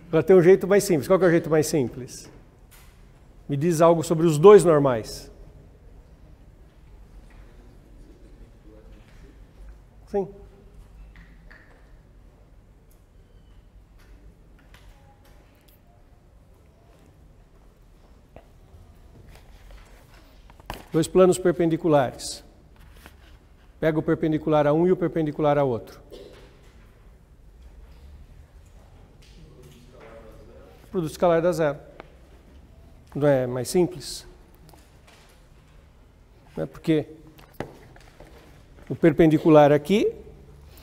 Agora tem um jeito mais simples. Qual que é o jeito mais simples? Me diz algo sobre os dois normais. Sim. Dois planos perpendiculares. Pega o perpendicular a um e o perpendicular a outro. O produto escalar dá zero. Não é mais simples? Não é porque o perpendicular aqui,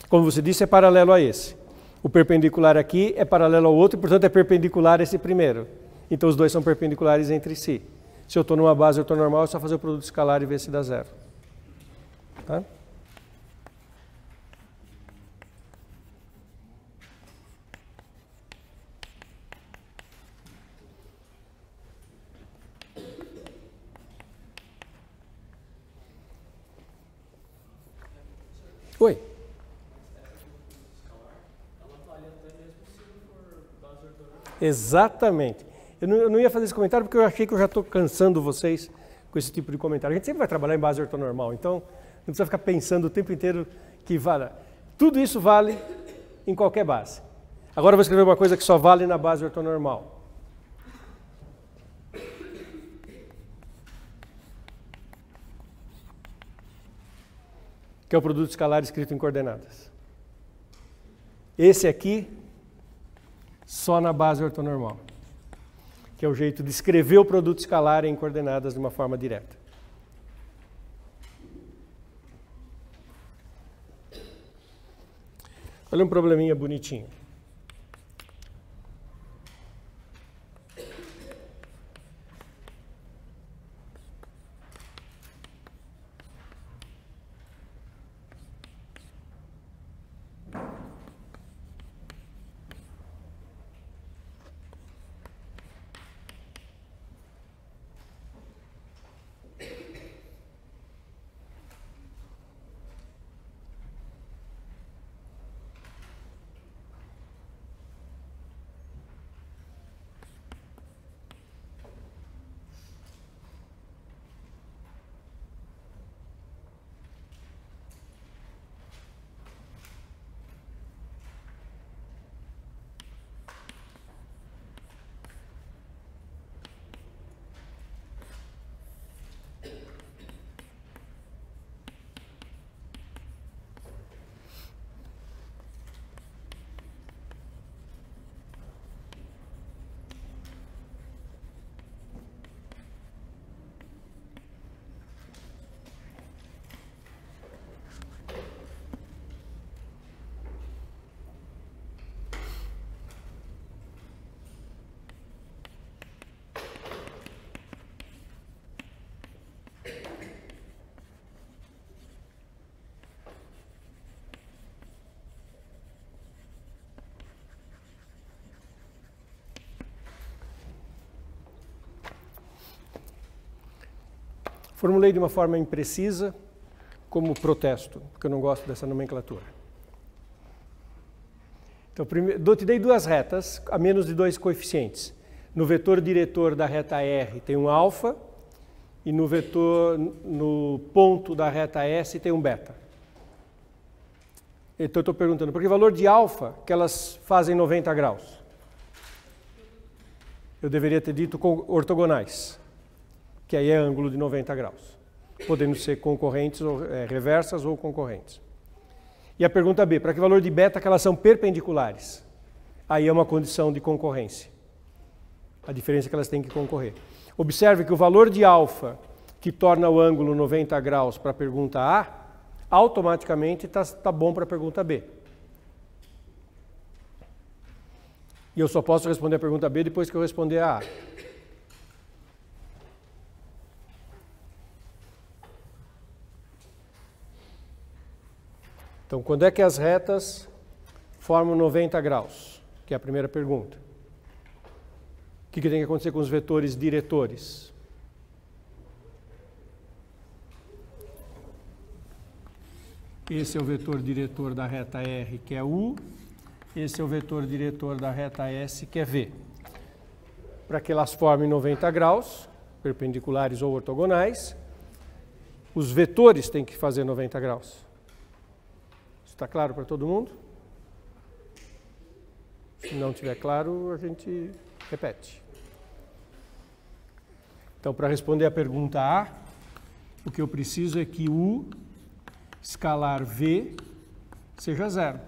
como você disse, é paralelo a esse. O perpendicular aqui é paralelo ao outro e, portanto, é perpendicular a esse primeiro. Então, os dois são perpendiculares entre si. Se eu estou numa base ortonormal, é só fazer o produto escalar e ver se dá zero. Tá? Oi. Exatamente. Eu não ia fazer esse comentário porque eu achei que eu já estou cansando vocês com esse tipo de comentário. A gente sempre vai trabalhar em base ortonormal, então não precisa ficar pensando o tempo inteiro que vale. Tudo isso vale em qualquer base. Agora eu vou escrever uma coisa que só vale na base ortonormal. Que é o produto escalar escrito em coordenadas. Esse aqui, só na base ortonormal. Que é o jeito de escrever o produto escalar em coordenadas de uma forma direta. Olha um probleminha bonitinho. Formulei de uma forma imprecisa, como protesto, porque eu não gosto dessa nomenclatura. Então, te dei duas retas, a menos de dois coeficientes. No vetor diretor da reta R tem um alfa, e no ponto da reta S tem um beta. Então, eu estou perguntando, por que valor de alfa que elas fazem 90 graus? Eu deveria ter dito ortogonais, que aí é ângulo de 90 graus, podendo ser concorrentes, ou reversas ou concorrentes. E a pergunta B, para que valor de beta que elas são perpendiculares? Aí é uma condição de concorrência. A diferença é que elas têm que concorrer. Observe que o valor de alfa, que torna o ângulo 90 graus para a pergunta A, automaticamente está bom para a pergunta B. E eu só posso responder a pergunta B depois que eu responder a A. Então, quando é que as retas formam 90 graus? Que é a primeira pergunta. O que tem que acontecer com os vetores diretores? Esse é o vetor diretor da reta R, que é U. Esse é o vetor diretor da reta S, que é V. Para que elas formem 90 graus, perpendiculares ou ortogonais, os vetores têm que fazer 90 graus. Está claro para todo mundo? Se não estiver claro, a gente repete. Então, para responder a pergunta A, o que eu preciso é que U escalar V seja zero.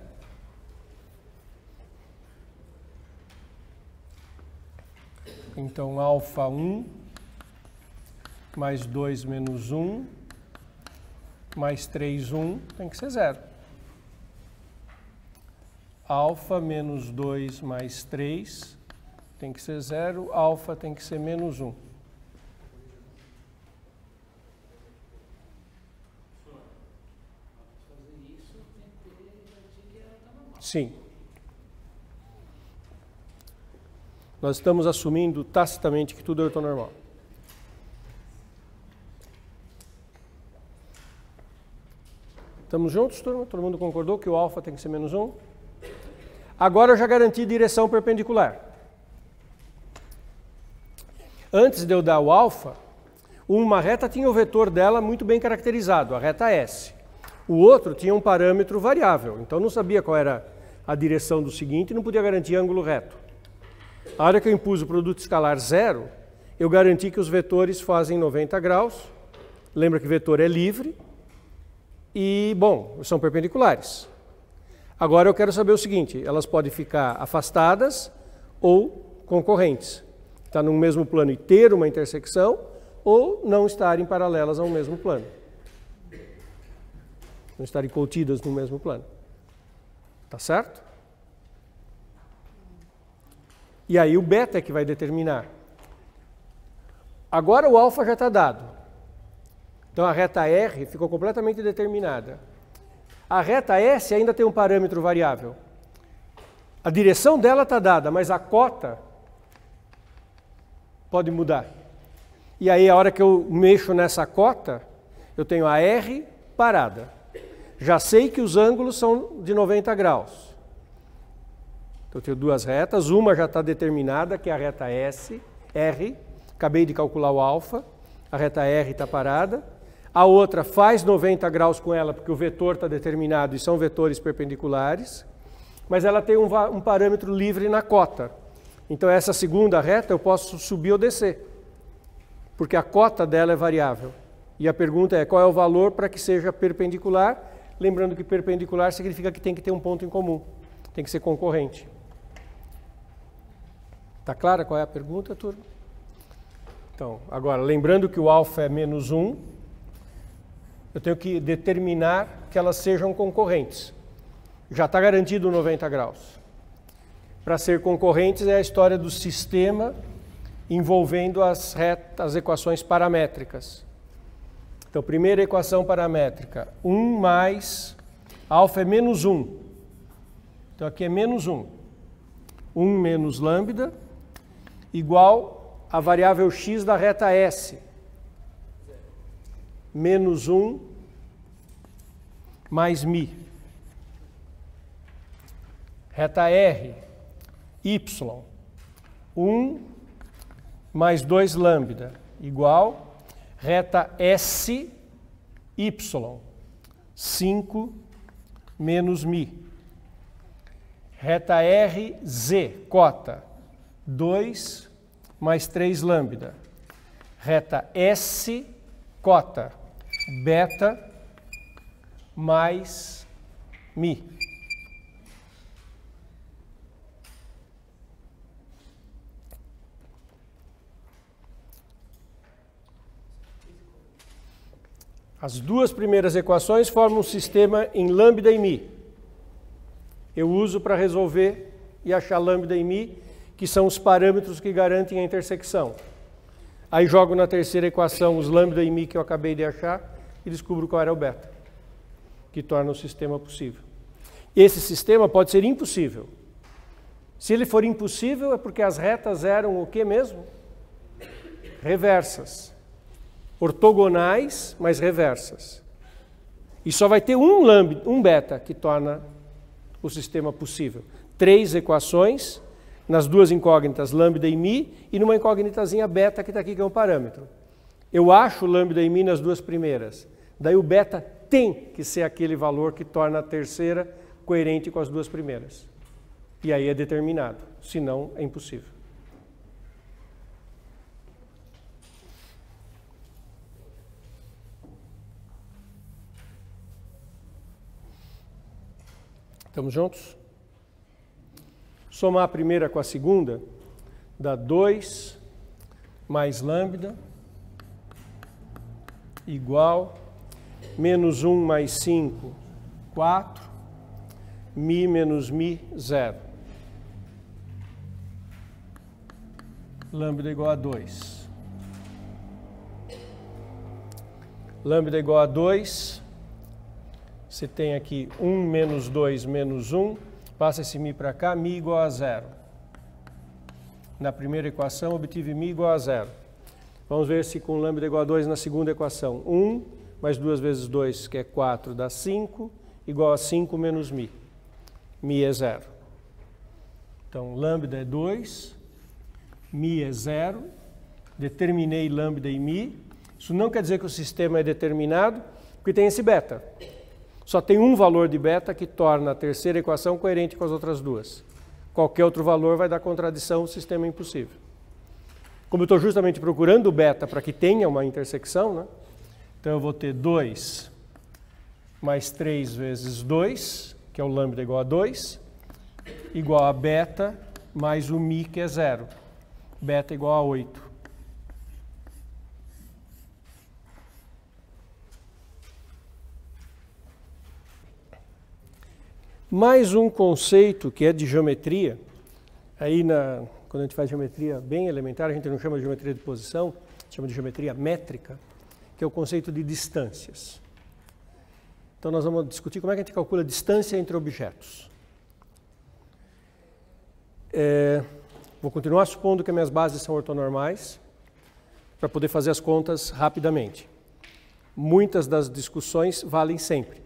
Então, alfa 1 mais 2 menos 1 mais 3, 1 tem que ser zero. Alfa menos 2 mais 3 tem que ser zero. Alfa tem que ser menos 1. Sim. Nós estamos assumindo tacitamente que tudo é ortonormal. Estamos juntos, turma? Todo mundo concordou que o alfa tem que ser menos 1? Agora eu já garanti direção perpendicular. Antes de eu dar o alfa, uma reta tinha o vetor dela muito bem caracterizado, a reta S. O outro tinha um parâmetro variável, então não sabia qual era a direção do seguinte e não podia garantir ângulo reto. A hora que eu impus o produto escalar zero, eu garanti que os vetores fazem 90 graus. Lembra que vetor é livre e, bom, são perpendiculares. Agora eu quero saber o seguinte, elas podem ficar afastadas ou concorrentes. Está no mesmo plano e ter uma intersecção ou não estarem paralelas ao mesmo plano. Não estarem contidas no mesmo plano. Tá certo? E aí o beta é que vai determinar. Agora o alfa já está dado. Então a reta R ficou completamente determinada. A reta S ainda tem um parâmetro variável. A direção dela está dada, mas a cota pode mudar. E aí a hora que eu mexo nessa cota, eu tenho a R parada. Já sei que os ângulos são de 90 graus. Então eu tenho duas retas, uma já está determinada, que é a reta S, R. Acabei de calcular o alfa, a reta R está parada. A outra faz 90 graus com ela, porque o vetor está determinado e são vetores perpendiculares. Mas ela tem um parâmetro livre na cota. Então essa segunda reta eu posso subir ou descer, porque a cota dela é variável. E a pergunta é qual é o valor para que seja perpendicular? Lembrando que perpendicular significa que tem que ter um ponto em comum, tem que ser concorrente. Está clara qual é a pergunta, turma? Então, agora, lembrando que o alfa é menos 1, eu tenho que determinar que elas sejam concorrentes. Já está garantido 90 graus. Para ser concorrentes é a história do sistema envolvendo as equações paramétricas. Então, primeira equação paramétrica, 1 mais alfa é menos 1. Então, aqui é menos 1. 1 menos lambda igual a variável x da reta S. Menos 1 mais μ. Reta R, y. 1 mais 2 lambda igual reta S, y. 5 menos μ. Reta R, Z, cota. 2 mais 3 lambda. Reta S, cota. Beta mais Mi. As duas primeiras equações formam um sistema em lambda e mi. Eu uso para resolver e achar lambda e mi, que são os parâmetros que garantem a intersecção. Aí jogo na terceira equação os lambda e mi que eu acabei de achar e descubro qual era o beta, que torna o sistema possível. Esse sistema pode ser impossível. Se ele for impossível, é porque as retas eram o que mesmo? Reversas. Ortogonais, mas reversas. E só vai ter um beta que torna o sistema possível. 3 equações, nas duas incógnitas lambda e mi, e numa incógnitazinha beta que está aqui, que é um parâmetro. Eu acho lambda e mi nas duas primeiras. Daí o beta tem que ser aquele valor que torna a terceira coerente com as duas primeiras. E aí é determinado, senão é impossível. Estamos juntos? Somar a primeira com a segunda, dá 2 mais lambda igual menos 1 mais 5, 4, mi menos mi, 0. Lambda igual a 2. Lambda igual a 2. Você tem aqui 1 menos 2 menos 1, passa esse mi para cá, mi igual a 0. Na primeira equação, obtive mi igual a 0. Vamos ver se com lambda igual a 2 na segunda equação. 1 mais 2 vezes 2, que é 4, dá 5, igual a 5 menos mi. Mi é 0. Então, lambda é 2, mi é 0, determinei lambda e mi. Isso não quer dizer que o sistema é determinado, porque tem esse beta. Só tem um valor de beta que torna a terceira equação coerente com as outras duas. Qualquer outro valor vai dar contradição, o sistema é impossível. Como eu estou justamente procurando o beta para que tenha uma intersecção, né? Então eu vou ter 2 mais 3 vezes 2, que é o lambda igual a 2, igual a beta mais o mi, que é 0. Beta igual a 8. Mais um conceito que é de geometria, aí quando a gente faz geometria bem elementar, a gente não chama de geometria de posição, chama de geometria métrica, que é o conceito de distâncias. Então nós vamos discutir como é que a gente calcula a distância entre objetos. Vou continuar supondo que as minhas bases são ortonormais, para poder fazer as contas rapidamente. Muitas das discussões valem sempre.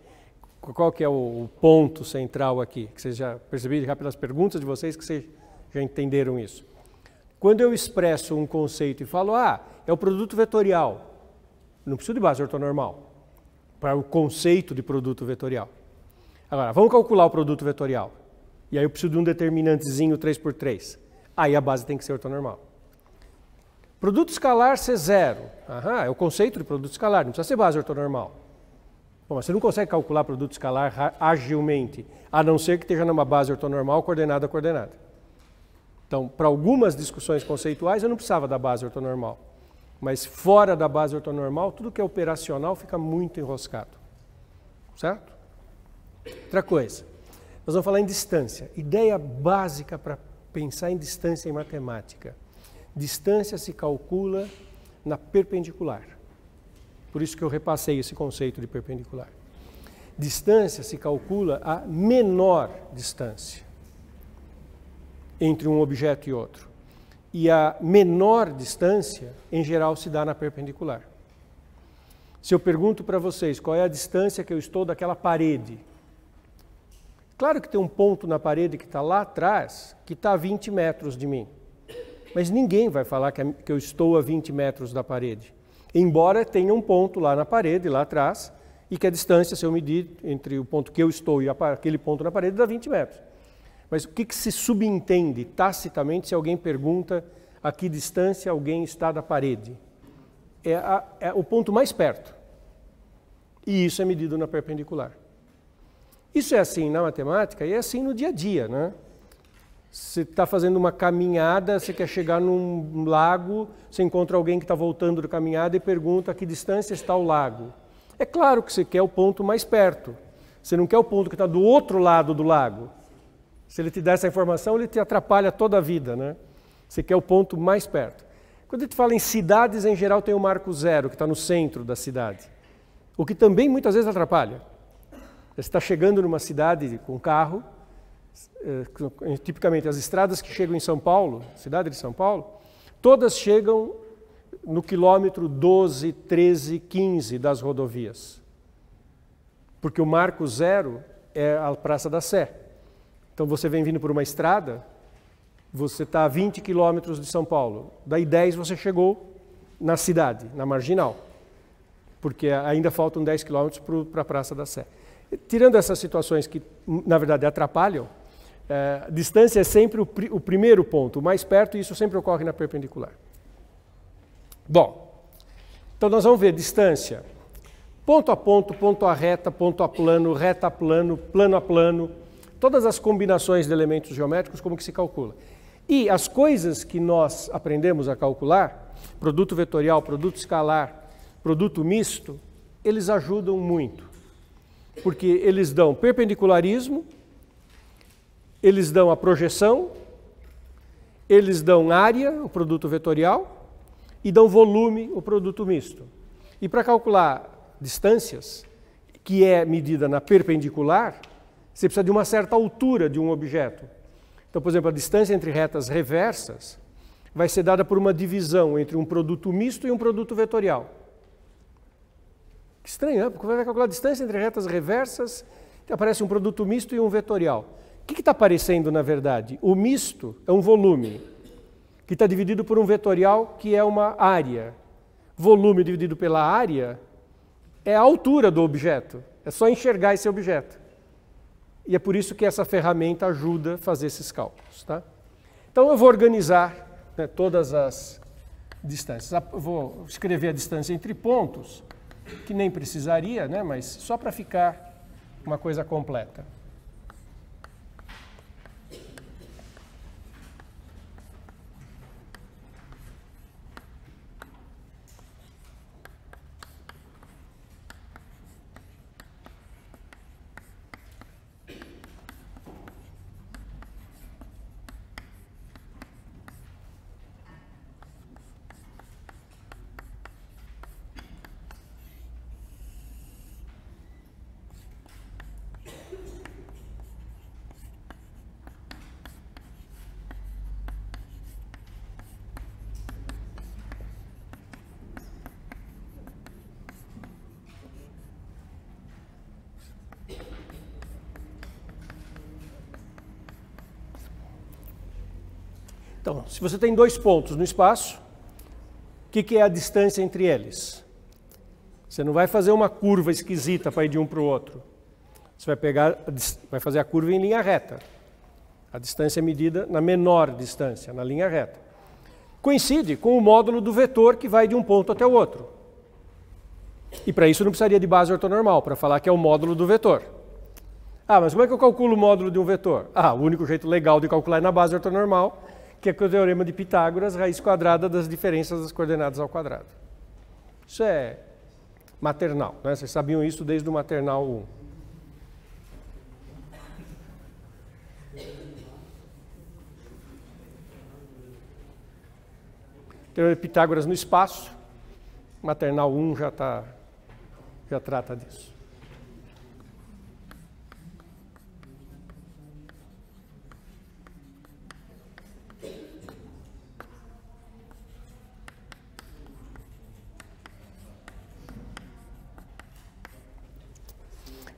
Qual que é o ponto central aqui? Que vocês já perceberam já pelas perguntas de vocês que vocês já entenderam isso. Quando eu expresso um conceito e falo, é o produto vetorial, não preciso de base ortonormal para o conceito de produto vetorial. Agora, vamos calcular o produto vetorial. E aí eu preciso de um determinantezinho 3×3. Aí a base tem que ser ortonormal. Produto escalar ser 0. É o conceito de produto escalar, não precisa ser base ortonormal. Bom, mas você não consegue calcular produto escalar agilmente, a não ser que esteja numa base ortonormal coordenada a coordenada. Então, para algumas discussões conceituais, eu não precisava da base ortonormal. Mas fora da base ortonormal, tudo que é operacional fica muito enroscado. Certo? Outra coisa, nós vamos falar em distância. Ideia básica para pensar em distância em matemática. Distância se calcula na perpendicular. Por isso que eu repassei esse conceito de perpendicular. Distância se calcula a menor distância entre um objeto e outro. E a menor distância, em geral, se dá na perpendicular. Se eu pergunto para vocês qual é a distância que eu estou daquela parede, claro que tem um ponto na parede que está lá atrás, que está a 20 metros de mim. Mas ninguém vai falar que eu estou a 20 metros da parede. Embora tenha um ponto lá na parede, lá atrás, e que a distância, se eu medir entre o ponto que eu estou e aquele ponto na parede, dá 20 metros. Mas o que se subentende tacitamente se alguém pergunta a que distância alguém está da parede? É o ponto mais perto. E isso é medido na perpendicular. Isso é assim na matemática e é assim no dia a dia, né? Você está fazendo uma caminhada, você quer chegar num lago, você encontra alguém que está voltando da caminhada e pergunta a que distância está o lago. É claro que você quer o ponto mais perto. Você não quer o ponto que está do outro lado do lago. Se ele te der essa informação, ele te atrapalha toda a vida, né? Você quer o ponto mais perto. Quando a gente fala em cidades, em geral tem o marco zero, que está no centro da cidade. O que também muitas vezes atrapalha. Você está chegando numa cidade com carro, tipicamente as estradas que chegam em São Paulo, cidade de São Paulo, todas chegam no quilômetro 12, 13, 15 das rodovias. Porque o marco zero é a Praça da Sé. Então você vem vindo por uma estrada, você está a 20 quilômetros de São Paulo, daí 10 você chegou na cidade, na Marginal, porque ainda faltam 10 quilômetros para a Praça da Sé. Tirando essas situações que, na verdade, atrapalham, a distância é sempre o primeiro ponto, o mais perto, e isso sempre ocorre na perpendicular. Bom, então nós vamos ver distância, ponto a reta, ponto a plano, reta a plano, plano a plano, todas as combinações de elementos geométricos, como que se calcula. E as coisas que nós aprendemos a calcular, produto vetorial, produto escalar, produto misto, eles ajudam muito. Porque eles dão perpendicularismo, eles dão a projeção, eles dão área, o produto vetorial, e dão volume, o produto misto. E para calcular distâncias, que é medida na perpendicular, você precisa de uma certa altura de um objeto. Então, por exemplo, a distância entre retas reversas vai ser dada por uma divisão entre um produto misto e um produto vetorial. Que estranho, né? Porque vai calcular a distância entre retas reversas, aparece um produto misto e um vetorial. O que está aparecendo, na verdade? O misto é um volume, que está dividido por um vetorial, que é uma área. Volume dividido pela área é a altura do objeto. É só enxergar esse objeto. E é por isso que essa ferramenta ajuda a fazer esses cálculos. Tá? Então eu vou organizar, né, todas as distâncias. Eu vou escrever a distância entre pontos, que nem precisaria, né, mas só para ficar uma coisa completa. Então, se você tem dois pontos no espaço, o que é a distância entre eles? Você não vai fazer uma curva esquisita para ir de um para o outro. Você vai fazer a curva em linha reta. A distância é medida na menor distância, na linha reta. Coincide com o módulo do vetor que vai de um ponto até o outro. E para isso não precisaria de base ortonormal, para falar que é o módulo do vetor. Ah, mas como é que eu calculo o módulo de um vetor? Ah, o único jeito legal de calcular é na base ortonormal, que é com o teorema de Pitágoras, raiz quadrada das diferenças das coordenadas ao quadrado. Isso é maternal, né? Vocês sabiam isso desde o maternal 1. Teorema de Pitágoras no espaço, maternal 1 já trata disso.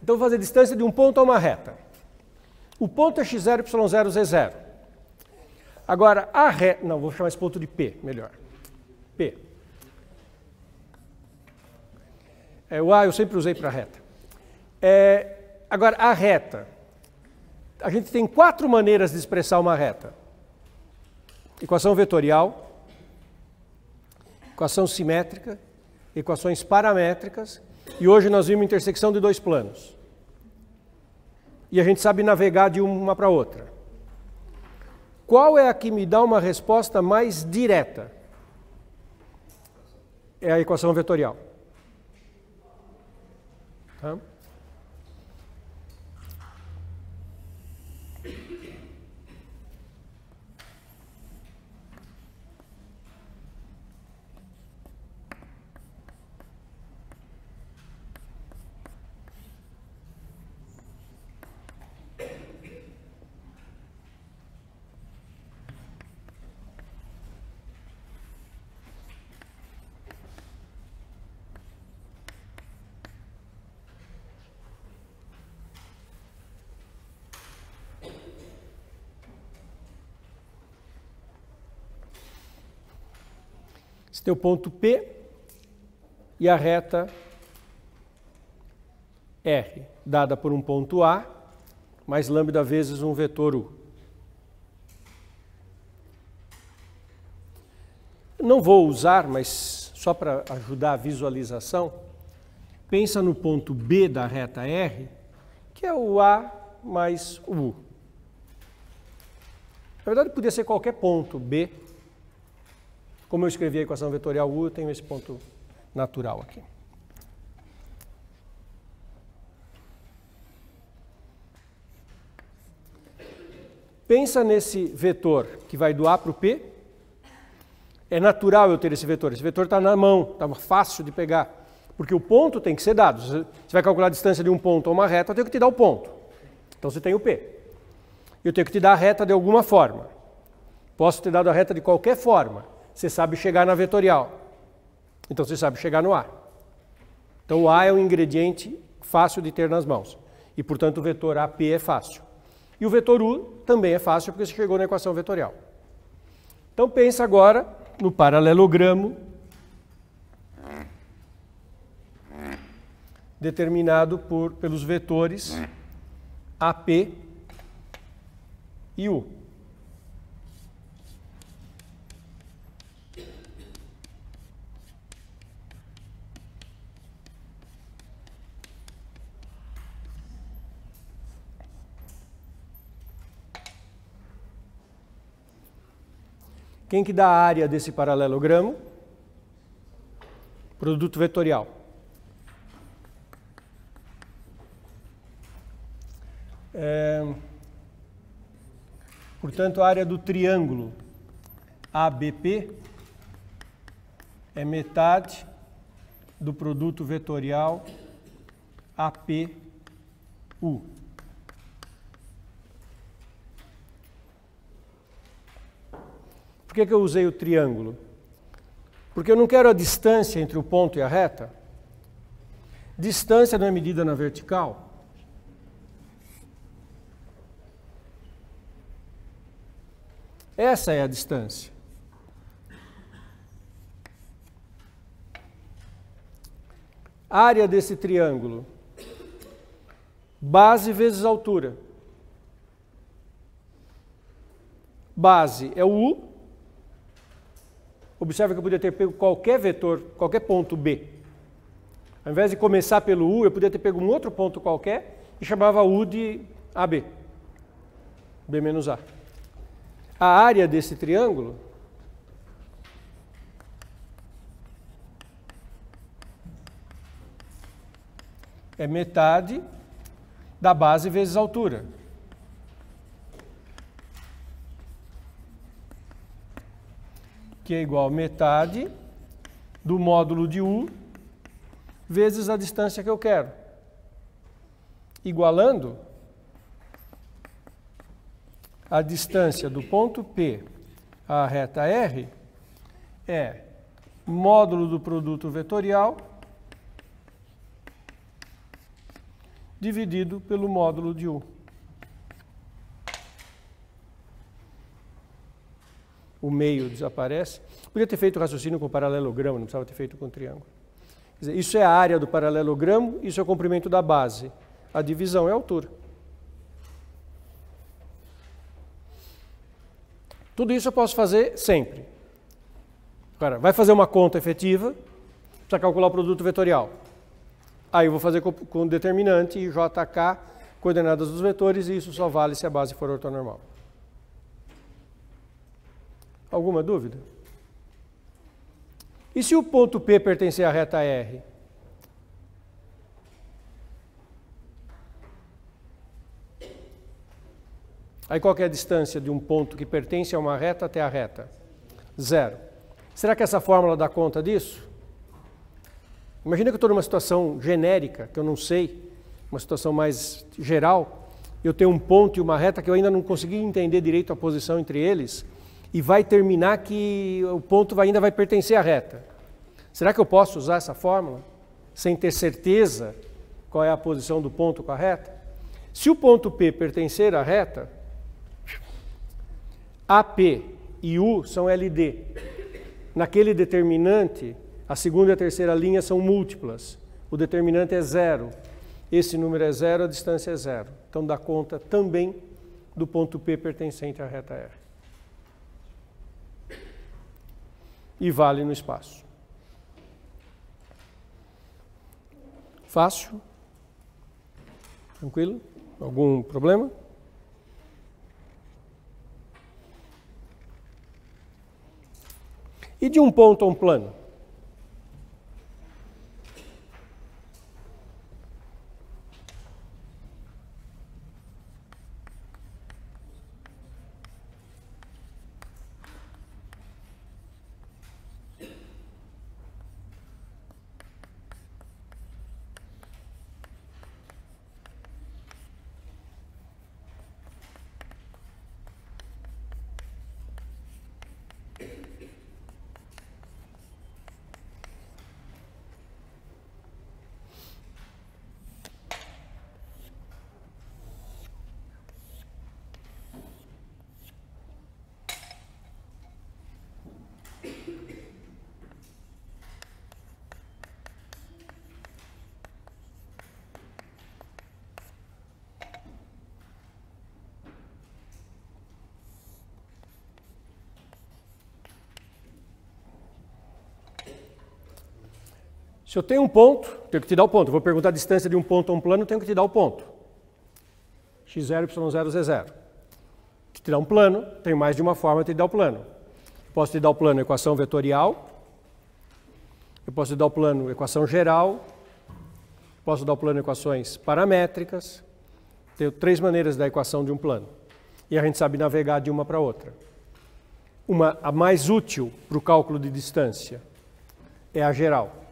Então, vou fazer a distância de um ponto a uma reta. O ponto é x0, y0, z0. Agora, a reta... Não, vou chamar esse ponto de P, melhor. P. O A eu sempre usei para reta. Agora, a reta. A gente tem 4 maneiras de expressar uma reta. Equação vetorial, equação simétrica, equações paramétricas, e hoje nós vimos intersecção de dois planos. e a gente sabe navegar de uma para outra. Qual é a que me dá uma resposta mais direta? É a equação vetorial. Tá? Esse tem o ponto P e a reta R, dada por um ponto A, mais lambda vezes um vetor U. Não vou usar, mas só para ajudar a visualização, pensa no ponto B da reta R, que é o A mais o U. Na verdade, podia ser qualquer ponto B. Como eu escrevi a equação vetorial U, eu tenho esse ponto natural aqui. Pensa nesse vetor que vai do A para o P. É natural eu ter esse vetor. Esse vetor está na mão, está fácil de pegar. Porque o ponto tem que ser dado. Você vai calcular a distância de um ponto a uma reta, eu tenho que te dar o ponto. Então você tem o P. Eu tenho que te dar a reta de alguma forma. Posso ter dado a reta de qualquer forma. Você sabe chegar na vetorial. Então você sabe chegar no A. Então o A é um ingrediente fácil de ter nas mãos. E, portanto, o vetor AP é fácil. E o vetor U também é fácil porque você chegou na equação vetorial. Então pensa agora no paralelogramo determinado pelos vetores AP e U. Quem que dá a área desse paralelogramo? Produto vetorial. Portanto, a área do triângulo ABP é metade do produto vetorial APU. Por que eu usei o triângulo? Porque eu não quero a distância entre o ponto e a reta. Distância não é medida na vertical. Essa é a distância. Área desse triângulo. Base vezes altura. Base é o U. Observe que eu podia ter pego qualquer vetor, qualquer ponto B. Ao invés de começar pelo U, eu podia ter pego um outro ponto qualquer e chamava U de AB. B menos A. A área desse triângulo é metade da base vezes a altura. Que é igual a metade do módulo de U vezes a distância que eu quero. Igualando a distância do ponto P à reta R é módulo do produto vetorial dividido pelo módulo de U. O meio desaparece. Podia ter feito o raciocínio com paralelogramo, não precisava ter feito com triângulo. Quer dizer, isso é a área do paralelogramo, isso é o comprimento da base. A divisão é a altura. Tudo isso eu posso fazer sempre. Agora, vai fazer uma conta efetiva, precisa calcular o produto vetorial. Aí eu vou fazer com determinante JK coordenadas dos vetores, e isso só vale se a base for ortonormal. Alguma dúvida? E se o ponto P pertencer à reta R? Aí qual que é a distância de um ponto que pertence a uma reta até a reta? 0. Será que essa fórmula dá conta disso? Imagina que eu estou numa situação genérica, que eu não sei, uma situação mais geral, eu tenho um ponto e uma reta que eu ainda não consegui entender direito a posição entre eles, e vai terminar que o ponto ainda vai pertencer à reta. Será que eu posso usar essa fórmula sem ter certeza qual é a posição do ponto com a reta? Se o ponto P pertencer à reta, AP e U são LD. Naquele determinante, a segunda e a terceira linha são múltiplas. O determinante é 0. Esse número é 0, a distância é 0. Então dá conta também do ponto P pertencente à reta R. E vale no espaço. Fácil? Tranquilo? Algum problema? E de um ponto a um plano? Se eu tenho um ponto, tenho que te dar o ponto. Eu vou perguntar a distância de um ponto a um plano, tenho que te dar o ponto. x0, y0, z0. Se te dar um plano, tenho mais de uma forma de te dar o plano. Posso te dar o plano equação vetorial, eu posso te dar o plano equação geral, posso dar o plano equações paramétricas. Tenho 3 maneiras da equação de um plano. E a gente sabe navegar de uma para outra. A mais útil para o cálculo de distância é a geral.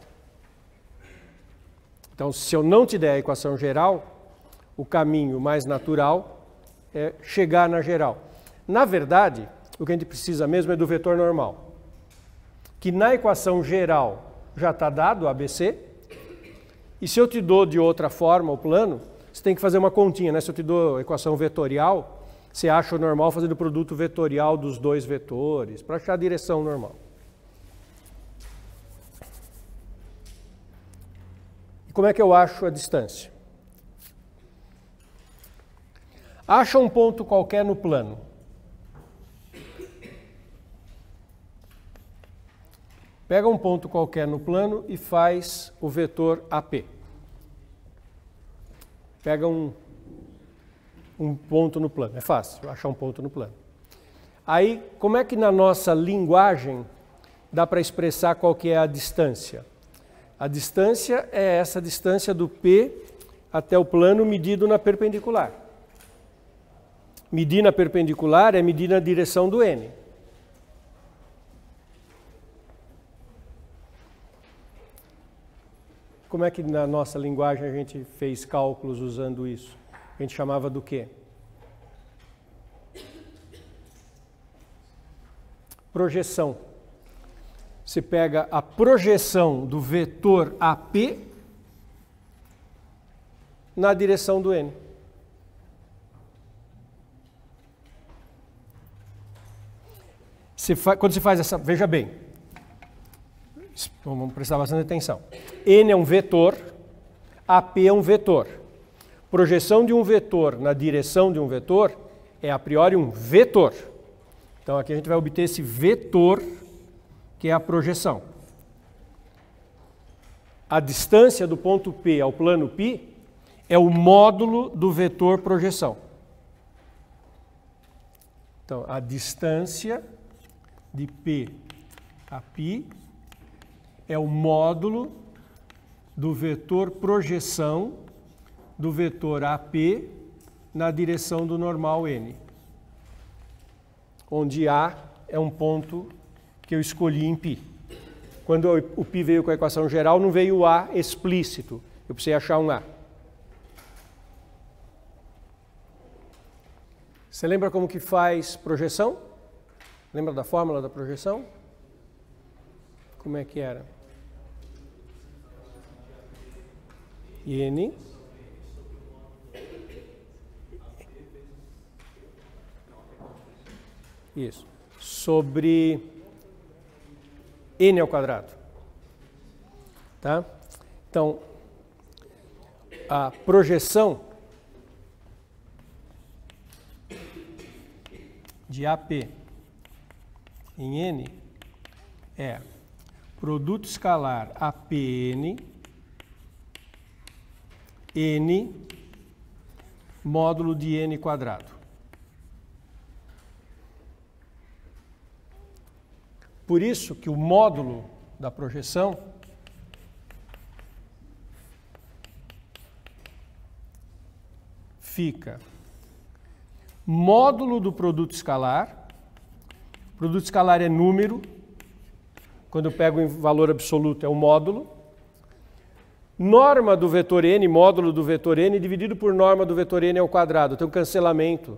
Então, se eu não te der a equação geral, o caminho mais natural é chegar na geral. Na verdade, o que a gente precisa mesmo é do vetor normal, que na equação geral já está dado, ABC, e se eu te dou de outra forma o plano, você tem que fazer uma continha, né? Se eu te dou a equação vetorial, você acha o normal fazendo o produto vetorial dos 2 vetores, para achar a direção normal. Como é que eu acho a distância? Acha um ponto qualquer no plano. Pega um ponto qualquer no plano e faz o vetor AP. Pega um ponto no plano. É fácil achar um ponto no plano. Aí, como é que na nossa linguagem dá para expressar qual que é a distância? A distância é essa distância do P até o plano medido na perpendicular. Medir na perpendicular é medir na direção do N. Como é que na nossa linguagem a gente fez cálculos usando isso? A gente chamava do quê? Projeção. Você pega a projeção do vetor AP na direção do N. Quando você faz essa, veja bem, vamos prestar bastante atenção. N é um vetor, AP é um vetor. Projeção de um vetor na direção de um vetor é a priori um vetor. Então aqui a gente vai obter esse vetor, que é a projeção. A distância do ponto P ao plano π é o módulo do vetor projeção. Então, a distância de P a π é o módulo do vetor projeção do vetor AP na direção do normal N, onde A é um ponto que eu escolhi em π. Quando o π veio com a equação geral, não veio o A explícito, eu precisei achar um A. Você lembra como que faz projeção? Lembra da fórmula da projeção? Como é que era? N isso, sobre N ao quadrado. Tá? Então, a projeção de AP em N é produto escalar APN N módulo de N quadrado. Por isso que o módulo da projeção fica módulo do produto escalar. O produto escalar é número. Quando eu pego em valor absoluto é o módulo. Norma do vetor n, módulo do vetor n, dividido por norma do vetor n ao quadrado. Tem um cancelamento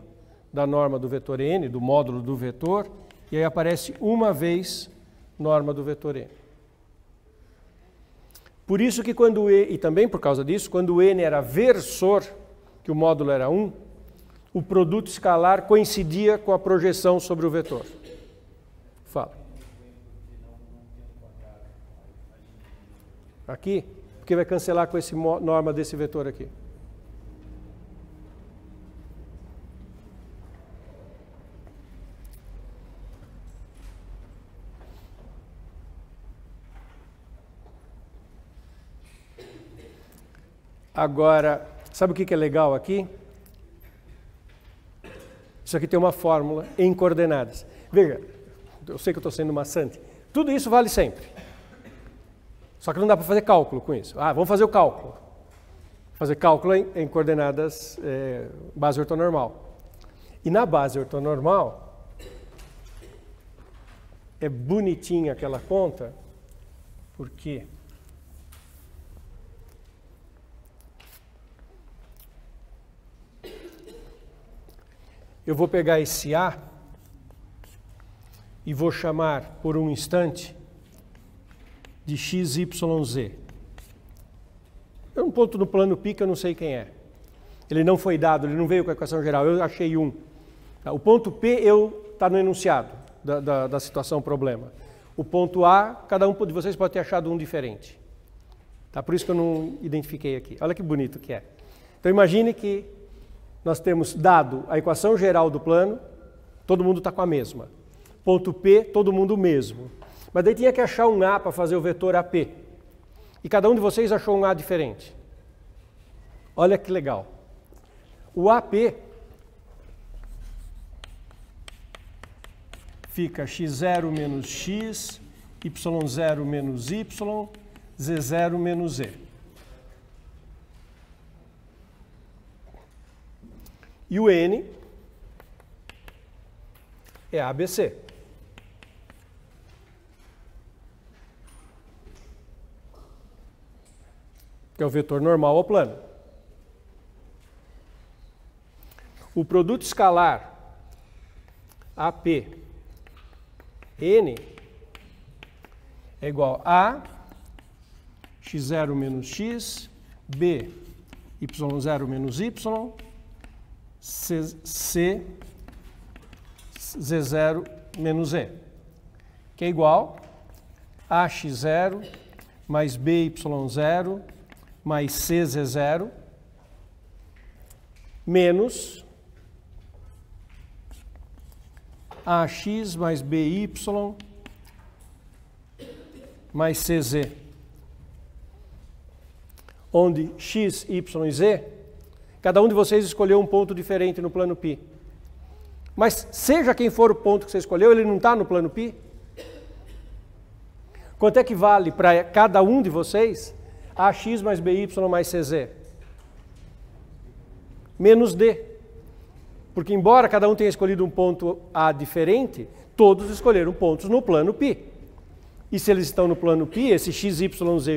da norma do vetor n, do módulo do vetor, e aí aparece uma vez norma do vetor n. Por isso que quando e também por causa disso, quando o n era versor, que o módulo era 1, o produto escalar coincidia com a projeção sobre o vetor. Fala. Aqui? Porque vai cancelar com esse norma desse vetor aqui. Agora, sabe o que é legal aqui? Isso aqui tem uma fórmula em coordenadas. Veja, eu sei que eu estou sendo maçante. Tudo isso vale sempre. Só que não dá para fazer cálculo com isso. Ah, vamos fazer o cálculo. Fazer cálculo em coordenadas base ortonormal. E na base ortonormal, é bonitinha aquela conta, porque eu vou pegar esse A e vou chamar por um instante de x, y, z. É um ponto no plano π que eu não sei quem é. Ele não foi dado, ele não veio com a equação geral, eu achei um. O ponto P está no enunciado da situação problema. O ponto A, cada um de vocês pode ter achado um diferente. Tá? Por isso que eu não identifiquei aqui. Olha que bonito que é. Então imagine que nós temos dado a equação geral do plano, todo mundo está com a mesma. Ponto P, todo mundo o mesmo. Mas daí tinha que achar um A para fazer o vetor AP. E cada um de vocês achou um A diferente. Olha que legal. O AP fica x0 menos x, y0 menos y, z0 menos z. E o N é ABC. Que é o vetor normal ao plano. O produto escalar AP N é igual a x0 menos x, b, y0 menos y, c, z0 menos z, que é igual a x0 mais by0 mais cz0 menos ax mais by mais cz, onde x, y e z Cada um de vocês escolheu um ponto diferente no plano π. Mas seja quem for o ponto que você escolheu, ele não está no plano π? Quanto é que vale para cada um de vocês ax mais by mais cz? Menos d. Porque embora cada um tenha escolhido um ponto A diferente, todos escolheram pontos no plano π. E se eles estão no plano π, esse xyz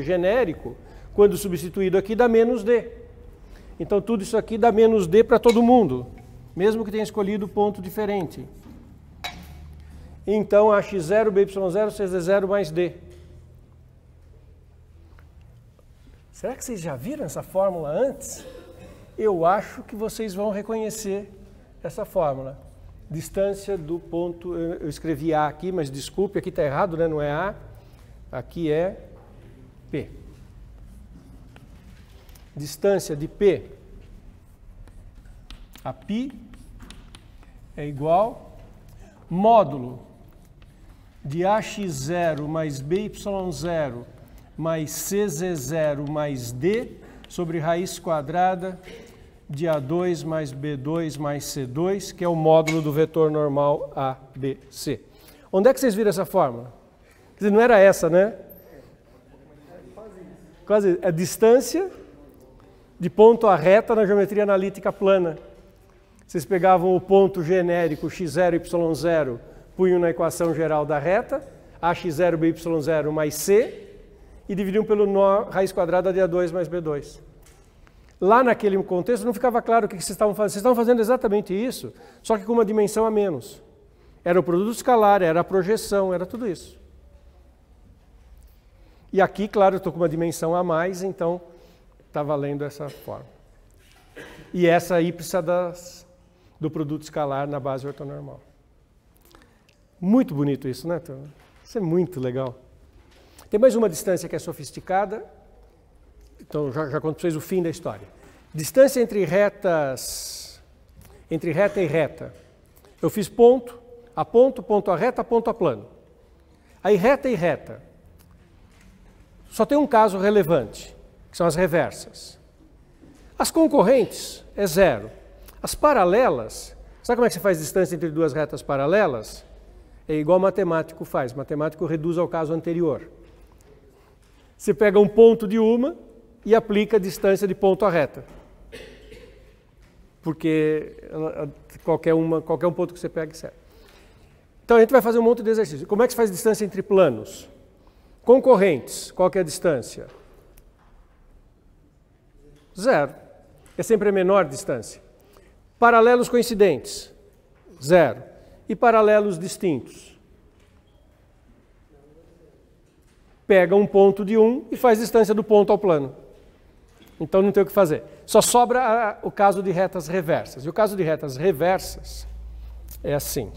genérico, quando substituído aqui, dá menos d. Então tudo isso aqui dá menos d para todo mundo, mesmo que tenha escolhido ponto diferente. Então ax0, by0, cz0 mais d. Será que vocês já viram essa fórmula antes? Eu acho que vocês vão reconhecer essa fórmula. Distância do ponto, eu escrevi A aqui, mas desculpe, aqui está errado, né? Não é A, aqui é P. Distância de P a π é igual módulo de ax0 mais by0 mais cz0 mais d sobre raiz quadrada de A2 mais B2 mais C2, que é o módulo do vetor normal ABC. Onde é que vocês viram essa fórmula? Quer dizer, não era essa, né? Quase a distância de ponto a reta na geometria analítica plana. Vocês pegavam o ponto genérico x0, y0, punham na equação geral da reta, ax0, by0 mais c, e dividiam pelo raiz quadrada de A2 mais B2. Lá naquele contexto não ficava claro o que vocês estavam fazendo. Vocês estavam fazendo exatamente isso, só que com uma dimensão a menos. Era o produto escalar, era a projeção, era tudo isso. E aqui, claro, eu estou com uma dimensão a mais, então está valendo essa forma. E essa aí precisa do produto escalar na base ortonormal. Muito bonito isso, né? Isso é muito legal. Tem mais uma distância que é sofisticada. Então, já conto para vocês o fim da história. Distância entre reta e reta. Eu fiz ponto a reta, ponto a plano. Aí reta e reta. Só tem um caso relevante, que são as reversas. As concorrentes é zero. As paralelas, sabe como é que você faz distância entre duas retas paralelas? É igual matemático faz. Matemático reduz ao caso anterior. Você pega um ponto de uma e aplica a distância de ponto a reta. Porque qualquer um ponto que você pega serve. Então a gente vai fazer um monte de exercício. Como é que se faz distância entre planos? Concorrentes, qual que é a distância? Zero. É sempre a menor distância. Paralelos coincidentes? Zero. E paralelos distintos? Pega um ponto de um e faz distância do ponto ao plano. Então não tem o que fazer. Só sobra o caso de retas reversas. E o caso de retas reversas é assim.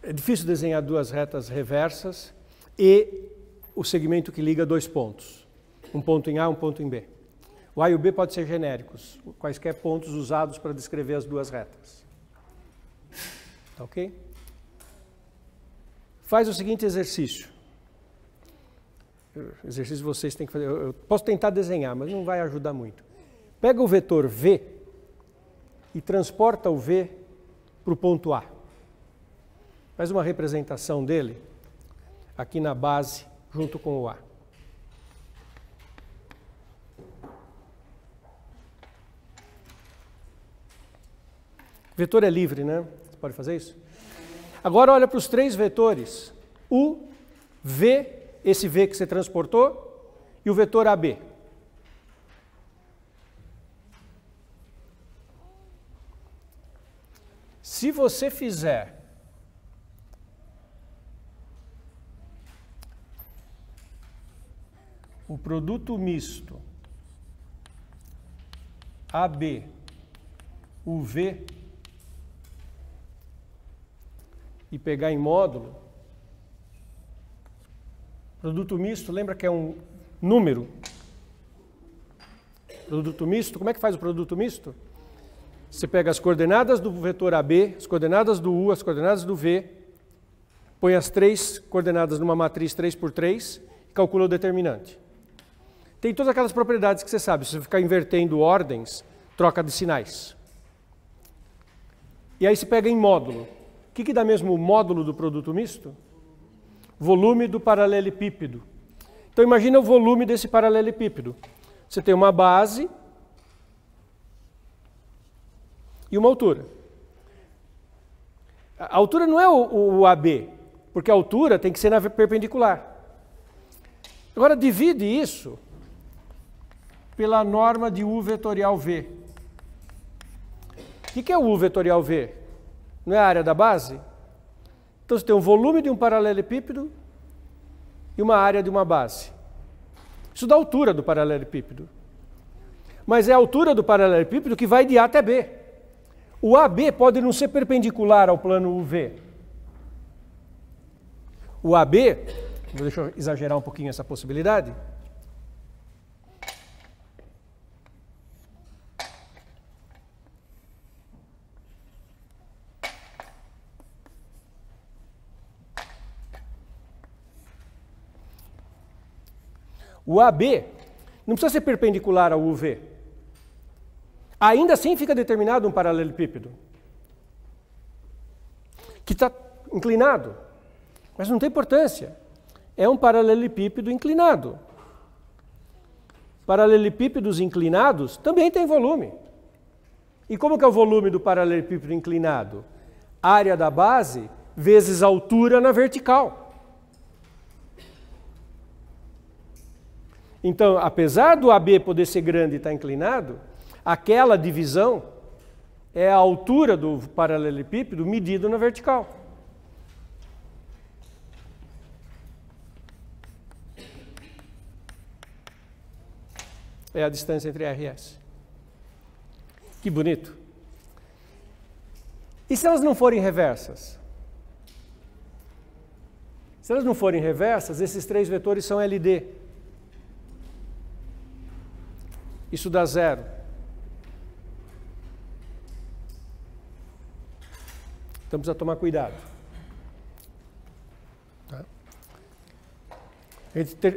É difícil desenhar duas retas reversas e o segmento que liga dois pontos. Um ponto em A, um ponto em B. O A e o B podem ser genéricos, quaisquer pontos usados para descrever as duas retas. Tá ok? Faz o seguinte exercício. Exercício vocês têm que fazer. Eu posso tentar desenhar, mas não vai ajudar muito. Pega o vetor V e transporta o V para o ponto A. Faz uma representação dele aqui na base, junto com o A. O vetor é livre, né? Você pode fazer isso? Agora olha para os três vetores. U, V, esse V que você transportou, e o vetor AB. Se você fizer o produto misto AB, UV, e pegar em módulo, produto misto, lembra que é um número? Produto misto, como é que faz o produto misto? Você pega as coordenadas do vetor AB, as coordenadas do U, as coordenadas do V, põe as três coordenadas numa matriz 3×3 e calcula o determinante. Tem todas aquelas propriedades que você sabe, se você ficar invertendo ordens, troca de sinais. E aí se pega em módulo. O que dá mesmo o módulo do produto misto? Volume do paralelepípedo. Então imagina o volume desse paralelepípedo. Você tem uma base e uma altura. A altura não é o AB, porque a altura tem que ser na perpendicular. Agora divide isso pela norma de U vetorial V. O que é o U vetorial V? Não é a área da base? Então você tem um volume de um paralelepípedo e uma área de uma base. Isso dá a altura do paralelepípedo. Mas é a altura do paralelepípedo que vai de A até B. O AB pode não ser perpendicular ao plano UV. O AB, deixa eu exagerar um pouquinho essa possibilidade. O AB não precisa ser perpendicular ao UV. Ainda assim fica determinado um paralelepípedo que está inclinado, mas não tem importância. É um paralelepípedo inclinado. Paralelepípedos inclinados também têm volume. E como que é o volume do paralelepípedo inclinado? Área da base vezes altura na vertical. Então, apesar do AB poder ser grande e estar inclinado, aquela divisão é a altura do paralelepípedo medido na vertical. É a distância entre R e S. Que bonito. E se elas não forem reversas? Se elas não forem reversas, esses três vetores são LD. Isso dá zero. Então precisa tomar cuidado. Tá?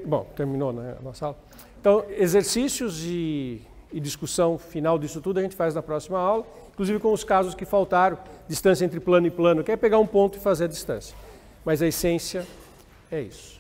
Bom, terminou, né, a nossa aula. Então, exercícios e discussão final disso tudo a gente faz na próxima aula, inclusive com os casos que faltaram, distância entre plano e plano, que é pegar um ponto e fazer a distância. Mas a essência é isso.